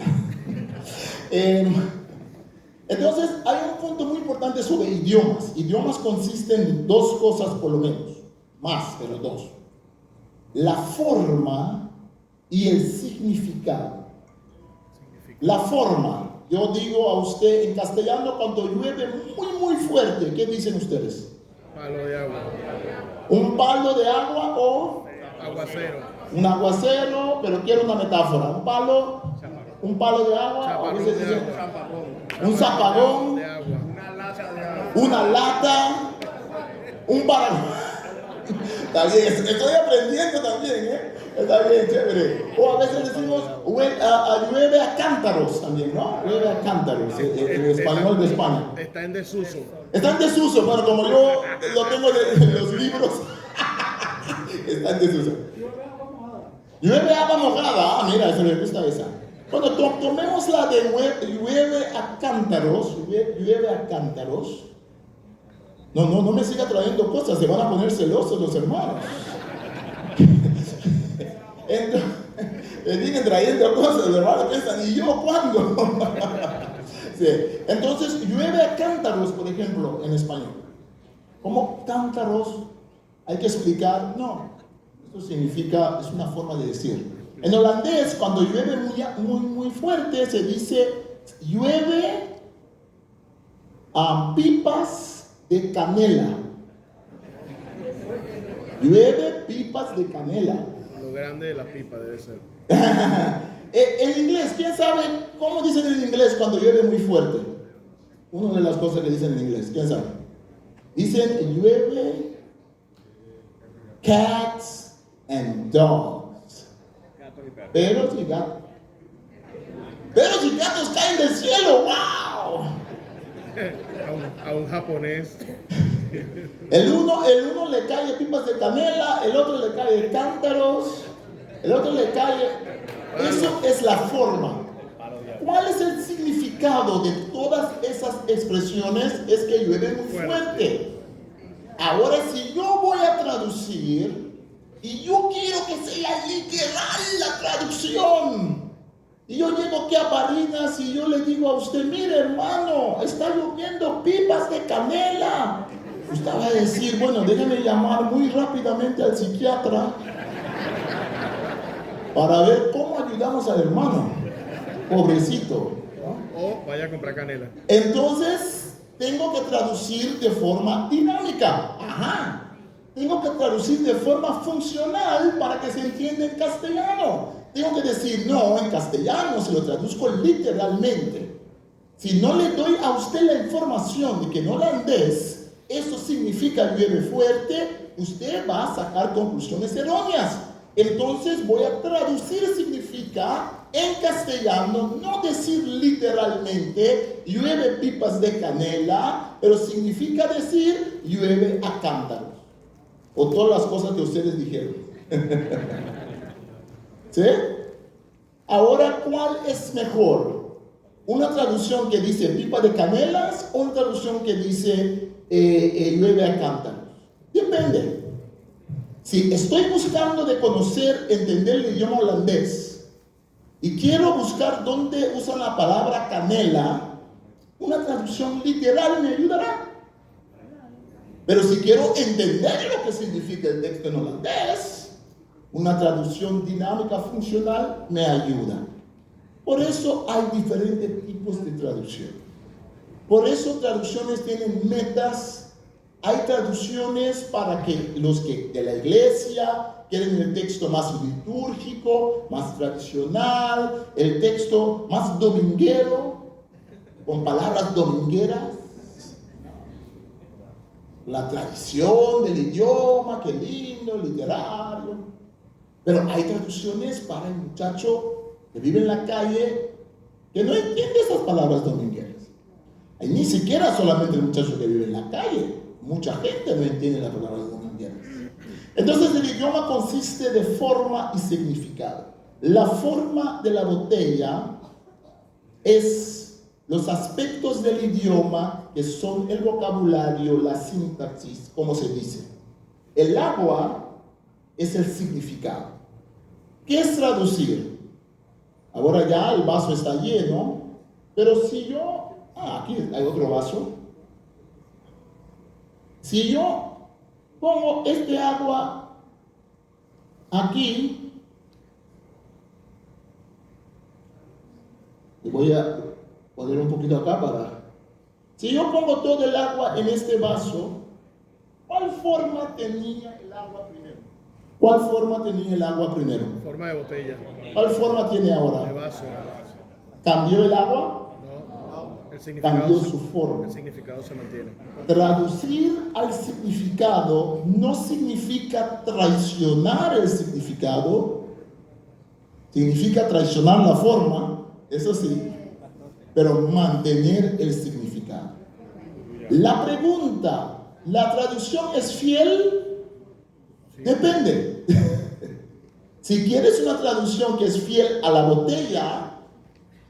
Entonces, hay un punto muy importante sobre idiomas. Idiomas consisten en dos cosas por lo menos, más, pero dos. La forma y el significado. La forma. Yo digo a usted en castellano cuando llueve muy fuerte, ¿qué dicen ustedes?
Palo de agua.
¿Un palo de agua o
Aguacero.
un aguacero? Pero quiero una metáfora. Un palo de agua. ¿O qué se dice? Un zapagón.
De agua.
Una lata. Un paraguas. Está bien, estoy aprendiendo también, ¿eh? Está bien, chévere. O a veces decimos, llueve a cántaros también, ¿no? Llueve a cántaros, en español de España.
Está en desuso.
Está en desuso, pero como yo lo tengo en los libros, está en desuso. Llueve agua mojada. Ah, mira, eso me gusta esa. Cuando tomemos la de llueve a cántaros, llueve a cántaros. No me siga trayendo cosas, se van a poner celosos los hermanos. Entonces, me siguen trayendo cosas, los hermanos piensan, ¿y yo cuándo? Sí. Entonces, llueve a cántaros, por ejemplo, en español. ¿Cómo cántaros? Hay que explicar, no. Esto significa, es una forma de decir. En holandés, cuando llueve muy fuerte, se dice, llueve a pipas de canela. Llueve pipas de canela.
Lo grande de la pipa debe ser.
En inglés, ¿quién sabe cómo dicen en inglés cuando llueve muy fuerte? Una de las cosas que dicen en inglés, ¿quién sabe? Dicen llueve cats and dogs. Perros y gatos. Perros y gatos caen del cielo, ¡wow!
A un japonés.
El uno le cae pipas de canela, el otro le cae cántaros, el otro le cae... Eso es la forma. ¿Cuál es el significado de todas esas expresiones? Es que llueve muy fuerte. Ahora, si yo voy a traducir y yo quiero que sea literal la traducción, y yo llego aquí a Barinas y yo le digo a usted, mire hermano, está lloviendo pipas de canela. Usted va a decir, bueno, déjeme llamar muy rápidamente al psiquiatra para ver cómo ayudamos al hermano. Pobrecito, ¿no?
O vaya a comprar canela.
Entonces, tengo que traducir de forma dinámica. Ajá. Tengo que traducir de forma funcional para que se entienda en castellano. Tengo que decir, no, en castellano se lo traduzco literalmente. Si no le doy a usted la información de que en holandés eso significa llueve fuerte, usted va a sacar conclusiones erróneas. Entonces voy a traducir significa en castellano, no decir literalmente llueve pipas de canela, pero significa decir llueve a cántaros. O todas las cosas que ustedes dijeron. ¿Sí? Ahora, ¿cuál es mejor? ¿Una traducción que dice pipa de canelas o una traducción que dice llueve a cántaros? Depende. Si estoy buscando de conocer, entender el idioma holandés y quiero buscar dónde usan la palabra canela, una traducción literal me ayudará. Pero si quiero entender lo que significa el texto en holandés, una traducción dinámica funcional me ayuda. Por eso hay diferentes tipos de traducción. Por eso traducciones tienen metas. Hay traducciones para que los que de la iglesia quieren el texto más litúrgico, más tradicional, el texto más dominguero, con palabras domingueras. La tradición del idioma, qué lindo, literario. Pero hay traducciones para el muchacho que vive en la calle que no entiende esas palabras domingueras. Hay ni siquiera solamente el muchacho que vive en la calle. Mucha gente no entiende las palabras domingueras. Entonces el idioma consiste de forma y significado. La forma de la botella es los aspectos del idioma que son el vocabulario, la sintaxis, como se dice. El agua es el significado. ¿Qué es traducir? Ahora ya el vaso está lleno, pero si yo... aquí hay otro vaso. Si yo pongo este agua aquí, Y voy a poner un poquito acá para... Si yo pongo todo el agua en este vaso, ¿cuál forma tenía el agua primero? ¿Cuál forma tenía el agua primero?
Forma de botella.
¿Cuál forma tiene
De
ahora?
vaso.
¿Cambió el agua?
No.
Cambió su forma.
El significado se mantiene.
Traducir al significado no significa traicionar el significado, significa traicionar la forma, eso sí, pero mantener el significado. La pregunta, ¿la traducción es fiel? Depende. Si quieres una traducción que es fiel a la botella,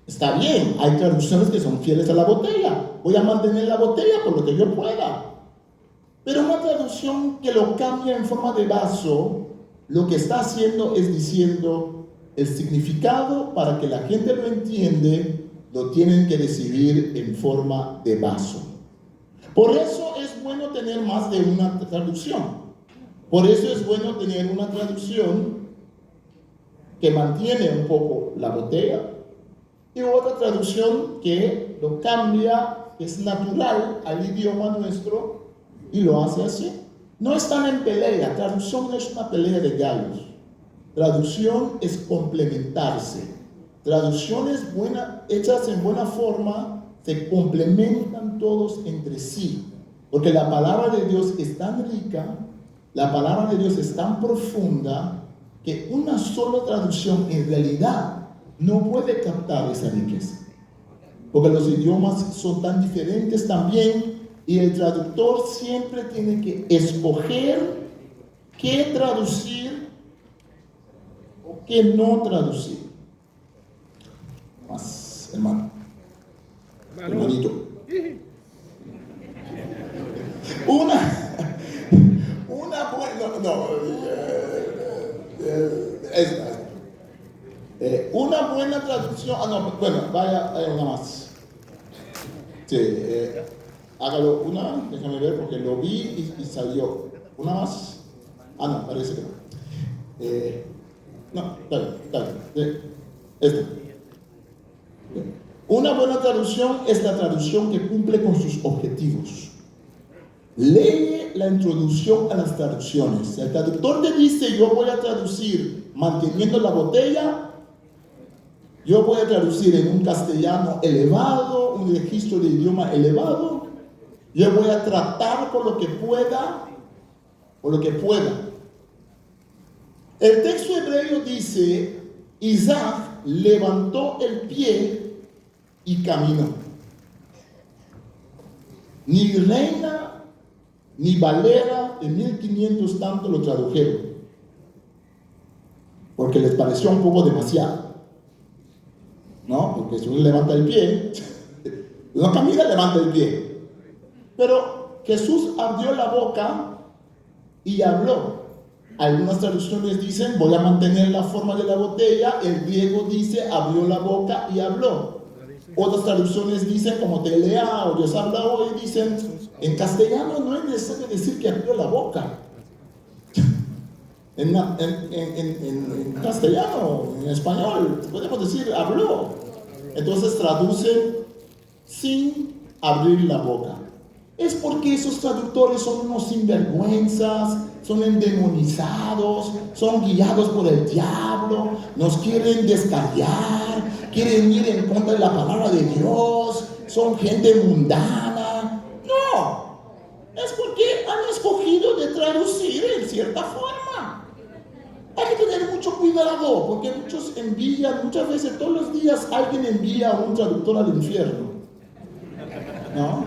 está bien, hay traducciones que son fieles a la botella. Voy a mantener la botella por lo que yo pueda. Pero una traducción que lo cambia en forma de vaso, lo que está haciendo es diciendo el significado para que la gente lo entiende, lo tienen que recibir en forma de vaso. Por eso es bueno tener más de una traducción. Por eso es bueno tener una traducción que mantiene un poco la botella y otra traducción que lo cambia, es natural al idioma nuestro y lo hace así. No están en pelea, traducción no es una pelea de gallos. Traducción es complementarse. Traducciones hechas en buena forma se complementan todos entre sí. Porque la palabra de Dios es tan rica, la palabra de Dios es tan profunda, que una sola traducción en realidad no puede captar esa riqueza. Porque los idiomas son tan diferentes también y el traductor siempre tiene que escoger qué traducir o qué no traducir. Más, hermano. Hermanito. Una buena traducción. Vaya una más. Sí, hágalo una, déjame ver porque lo vi y salió. Una más. No, parece que no. Está bien. Esta. Una buena traducción es la traducción que cumple con sus objetivos. Lee la introducción a las traducciones. El traductor te dice, yo voy a traducir manteniendo la botella, yo voy a traducir en un castellano elevado, un registro de idioma elevado, yo voy a tratar por lo que pueda, El texto hebreo dice, Isaac levantó el pie y caminó. Ni Reina ni Valera de 1500 tanto lo tradujeron, porque les pareció un poco demasiado. ¿No? Porque si uno levanta el pie, uno camina, levanta el pie. Pero Jesús abrió la boca y habló. Algunas traducciones dicen, voy a mantener la forma de la botella. El griego dice, abrió la boca y habló. Otras traducciones dicen, como te lea o Dios habla hoy, dicen, en castellano no es necesario decir que abrió la boca. En castellano, en español, podemos decir habló. Entonces traducen sin abrir la boca. Es porque esos traductores son unos sinvergüenzas, son endemonizados, son guiados por el diablo, nos quieren descarriar, quieren ir en contra de la palabra de Dios, son gente mundana. No, es porque han escogido de traducir en cierta forma. Hay que tener mucho cuidado, porque muchos envían, muchas veces, todos los días alguien envía a un traductor al infierno. ¿No?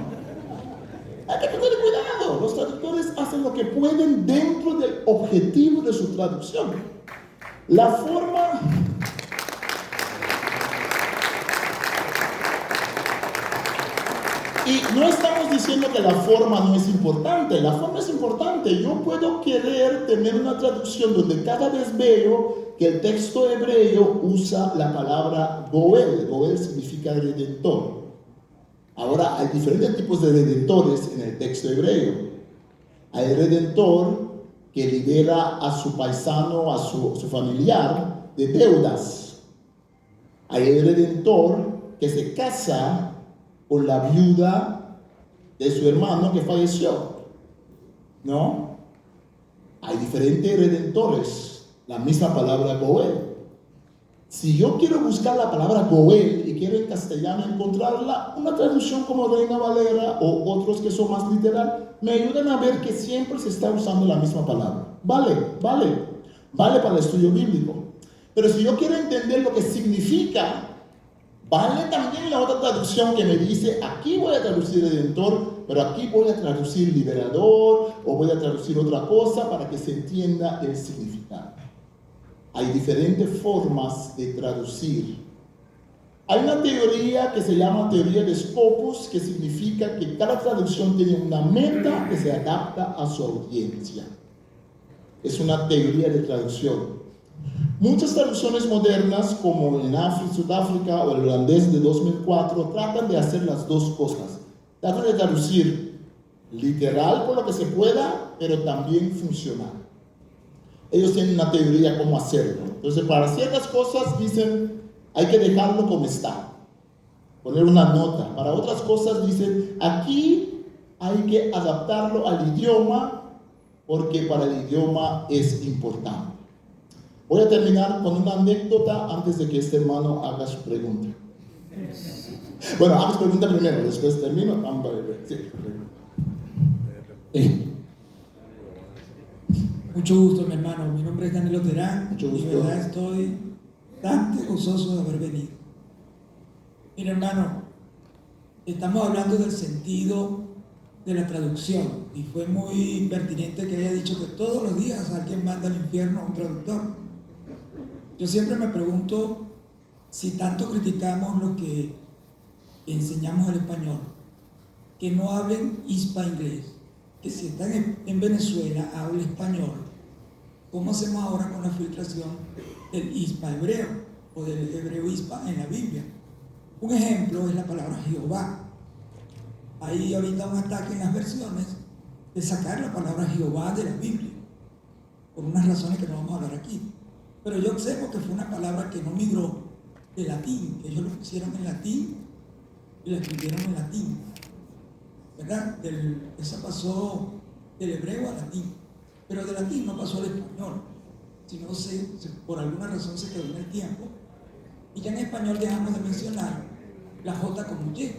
Hay que tener cuidado. Los traductores hacen lo que pueden dentro del objetivo de su traducción. La forma... Y no estamos diciendo que la forma no es importante. La forma es importante. Yo puedo querer tener una traducción donde cada vez veo que el texto hebreo usa la palabra Goel. Goel significa redentor. Ahora, hay diferentes tipos de redentores en el texto hebreo. Hay el redentor que libera a su paisano, a su familiar, de deudas. Hay el redentor que se casa con la viuda de su hermano que falleció, ¿no? Hay diferentes redentores, la misma palabra Goel. Si yo quiero buscar la palabra Goel y quiero en castellano encontrarla, una traducción como Reina Valera o otros que son más literal, me ayudan a ver que siempre se está usando la misma palabra. Vale para el estudio bíblico. Pero si yo quiero entender lo que significa, vale también la otra traducción que me dice, aquí voy a traducir redentor, pero aquí voy a traducir liberador, o voy a traducir otra cosa para que se entienda el significado. Hay diferentes formas de traducir. Hay una teoría que se llama teoría de Scopus, que significa que cada traducción tiene una meta que se adapta a su audiencia. Es una teoría de traducción. Muchas traducciones modernas, como en Sudáfrica o el holandés de 2004, tratan de hacer las dos cosas. Tratan de traducir literal por lo que se pueda, pero también funcional. Ellos tienen una teoría cómo hacerlo. Entonces, para ciertas cosas dicen, hay que dejarlo como está, poner una nota. Para otras cosas dicen, aquí hay que adaptarlo al idioma, porque para el idioma es importante. Voy a terminar con una anécdota antes de que este hermano haga su pregunta. Bueno, haga su pregunta primero, después termino. Sí.
Mucho gusto, mi hermano. Mi nombre es Danilo Terán.
Mucho gusto.
Y de verdad estoy tan gozoso de haber venido. Mira, hermano, estamos hablando del sentido de la traducción. Y fue muy pertinente que haya dicho que todos los días alguien manda al infierno a un traductor. Yo siempre me pregunto si tanto criticamos lo que enseñamos el español, que no hablen hispa-inglés, que si están en Venezuela habla español, ¿cómo hacemos ahora con la filtración del hispa-hebreo o del hebreo-hispa en la Biblia? Un ejemplo es la palabra Jehová. Hay ahorita un ataque en las versiones de sacar la palabra Jehová de la Biblia, por unas razones que no vamos a hablar aquí. Pero yo observo que fue una palabra que no migró de latín, que ellos lo pusieron en latín y la escribieron en latín, ¿verdad? Esa pasó del hebreo al latín, pero del latín no pasó al español, sino por alguna razón se quedó en el tiempo, y ya en español dejamos de mencionar la J como Y,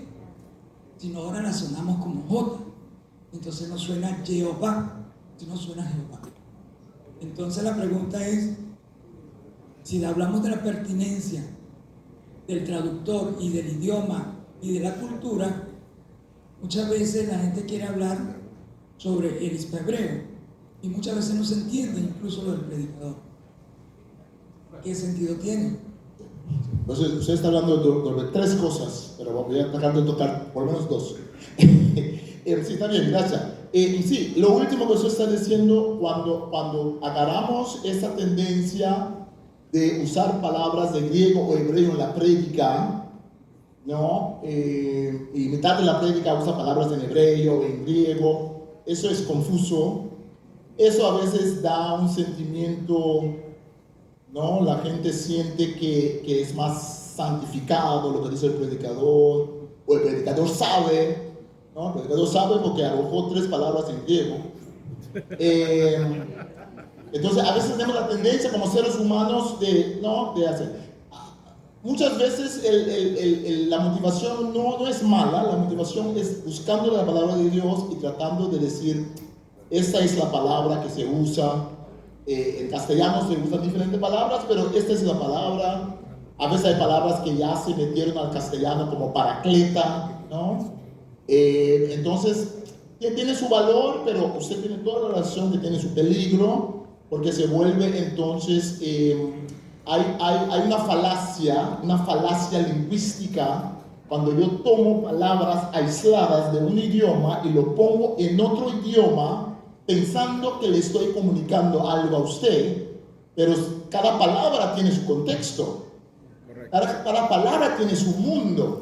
sino ahora la sonamos como J, entonces no suena Jehová, sino suena Jehová. Entonces la pregunta es, si hablamos de la pertinencia del traductor y del idioma y de la cultura, muchas veces la gente quiere hablar sobre el hispahebreo y muchas veces no se entiende incluso lo del predicador. ¿Qué sentido tiene?
Entonces, usted está hablando de tres cosas, pero voy a tratar de tocar por lo menos dos. Sí, está bien, gracias. Sí, lo último que usted está diciendo, cuando agarramos esa tendencia de usar palabras de griego o hebreo en la prédica, ¿no? Y mitad de la prédica usa palabras en hebreo o en griego, eso es confuso. Eso a veces da un sentimiento, ¿no? La gente siente que es más santificado lo que dice el predicador, o el predicador sabe, ¿no? El predicador sabe porque arrojó 3 palabras en griego. Entonces, a veces tenemos la tendencia como seres humanos de hacer. Muchas veces la motivación no es mala, la motivación es buscando la palabra de Dios y tratando de decir, esta es la palabra que se usa. En castellano se usan diferentes palabras, pero esta es la palabra. A veces hay palabras que ya se metieron al castellano como paracleta, ¿no? Entonces, tiene su valor, pero usted tiene toda la razón que tiene su peligro, porque se vuelve entonces, hay una falacia lingüística cuando yo tomo palabras aisladas de un idioma y lo pongo en otro idioma pensando que le estoy comunicando algo a usted, pero cada palabra tiene su contexto, cada palabra tiene su mundo.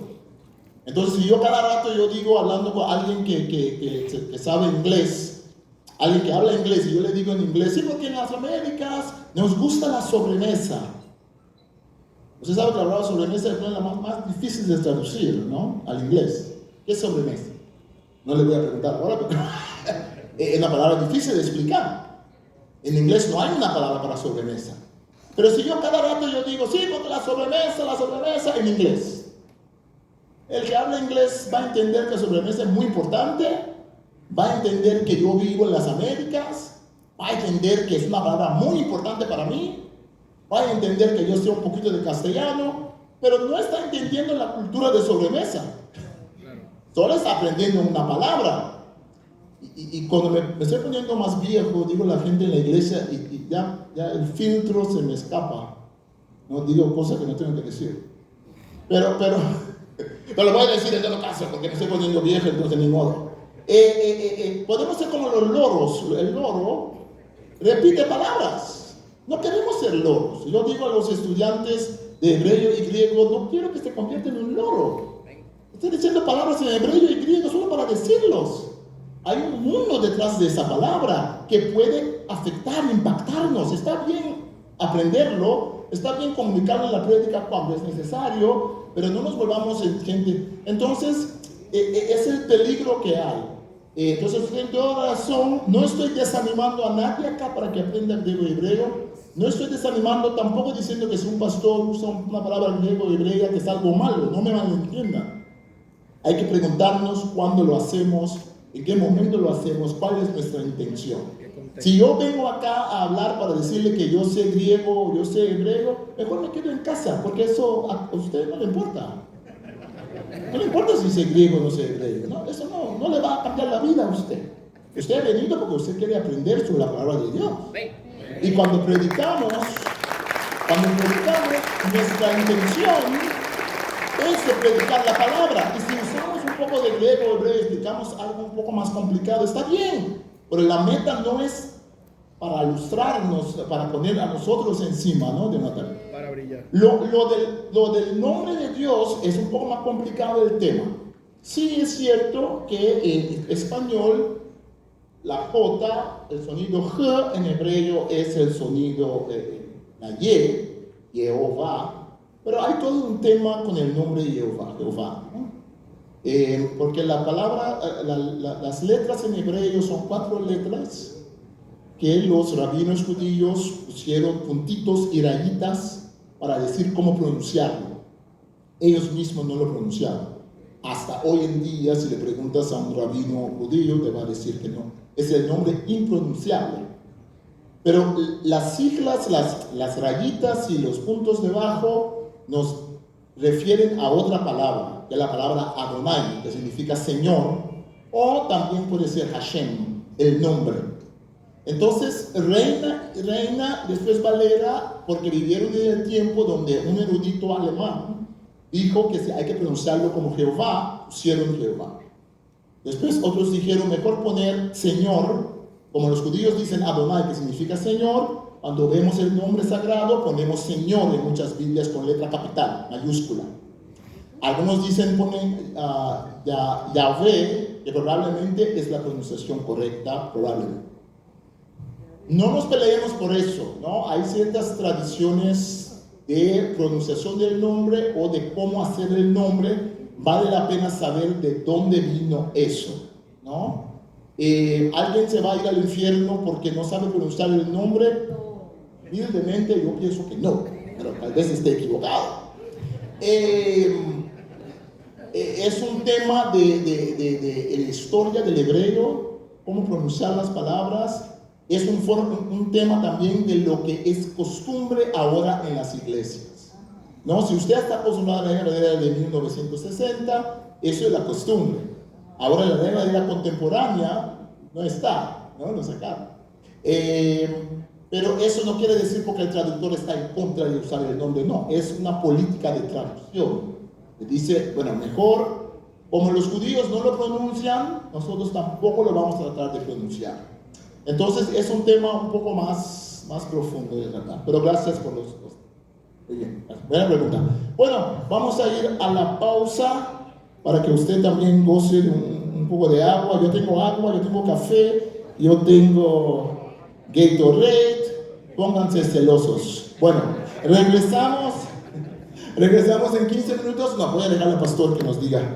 Entonces, si yo cada rato yo digo, hablando con alguien que sabe inglés, alguien que habla inglés, y yo le digo en inglés, sí, porque en las Américas nos gusta la sobremesa, Usted sabe que la palabra sobremesa es una de las más difíciles de traducir, ¿no? Al inglés. ¿Qué es sobremesa? No le voy a preguntar ahora, pero es una palabra difícil de explicar. En inglés no hay una palabra para sobremesa. Pero si yo cada rato yo digo, sí, porque la sobremesa en inglés. El que habla inglés va a entender que la sobremesa es muy importante, va a entender que yo vivo en las Américas, va a entender que es una palabra muy importante para mí, va a entender que yo sé un poquito de castellano, pero no está entendiendo la cultura de sobremesa. Solo está aprendiendo una palabra. Y cuando me estoy poniendo más viejo, digo la gente en la iglesia y ya el filtro se me escapa. No digo cosas que no tengo que decir. Pero lo voy a decir en todo caso, porque me estoy poniendo viejo, entonces ni modo. Podemos ser como los loros. El loro repite palabras. No queremos ser loros. Yo digo a los estudiantes de hebreo y griego, no quiero que se conviertan en un loro. Estoy diciendo palabras en hebreo y griego solo para decirlos. Hay un mundo detrás de esa palabra que puede afectar, impactarnos. Está bien aprenderlo, está bien comunicarlo en la prédica cuando es necesario, pero no nos volvamos gente. Entonces, es el peligro que hay. Entonces, en toda razón, no estoy desanimando a nadie acá para que aprenda griego y hebreo. No estoy desanimando, tampoco diciendo que si un pastor usa una palabra griego y hebrea que es algo malo. No me malentiendan. Hay que preguntarnos cuándo lo hacemos, en qué momento lo hacemos, cuál es nuestra intención. Si yo vengo acá a hablar para decirle que yo sé griego o yo sé hebreo, mejor me quedo en casa, porque eso a usted no le importa. No le importa si sé griego o no sé hebreo, ¿no? Eso no le va a cambiar la vida a usted. Usted ha venido porque usted quiere aprender sobre la palabra de Dios. Y cuando predicamos, nuestra intención es de predicar la palabra. Y si usamos un poco de griego o hebreo y explicamos algo un poco más complicado, está bien. Pero la meta no es para ilustrarnos, para poner a nosotros encima, ¿no? De una tarea.
Para brillar.
Lo del nombre de Dios es un poco más complicado el tema. Sí es cierto que en español la J, el sonido J en hebreo es el sonido la Y, Jehová, pero hay todo un tema con el nombre Jehová, ¿no? Porque la palabra, las letras en hebreo son 4 letras que los rabinos judíos pusieron puntitos y rayitas para decir cómo pronunciarlo. Ellos mismos no lo pronunciaban. Hasta hoy en día, si le preguntas a un rabino judío, te va a decir que no. Es el nombre impronunciable. Pero las siglas, las rayitas y los puntos debajo nos refieren a otra palabra, que es la palabra Adonai, que significa Señor, o también puede ser Hashem, el nombre. Entonces, reina, después Valera, porque vivieron en el tiempo donde un erudito alemán dijo que si hay que pronunciarlo como Jehová, pusieron Jehová. Después otros dijeron, mejor poner Señor, como los judíos dicen Adonai, que significa Señor. Cuando vemos el nombre sagrado, ponemos Señor en muchas Biblias con letra capital, mayúscula. Algunos dicen, ponen Yahvé, que probablemente es la pronunciación correcta, probablemente. No nos peleemos por eso, ¿no? Hay ciertas tradiciones de pronunciación del nombre o de cómo hacer el nombre. Vale la pena saber de dónde vino eso, ¿no? ¿Alguien se va a ir al infierno porque no sabe pronunciar el nombre? Humildemente yo pienso que no, pero tal vez esté equivocado. Es un tema de la historia del hebreo, cómo pronunciar las palabras. Es un tema también de lo que es costumbre ahora en las iglesias, ¿no? Si usted está acostumbrado a la Reina Valera de 1960, eso es la costumbre. Ahora la Reina Valera contemporánea no está, ¿no? Lo sacaron. Pero eso no quiere decir porque el traductor está en contra de usar el nombre, no. Es una política de traducción. Dice, bueno, mejor, como los judíos no lo pronuncian, nosotros tampoco lo vamos a tratar de pronunciar. Entonces es un tema un poco más profundo de tratar. Pero gracias por los... Muy bien, buena pregunta. Bueno, vamos a ir a la pausa para que usted también goce de un poco de agua. Yo tengo café, yo tengo Gatorade. Pónganse celosos. Bueno, regresamos Regresamos en 15 minutos. No, voy a dejar al pastor que nos diga.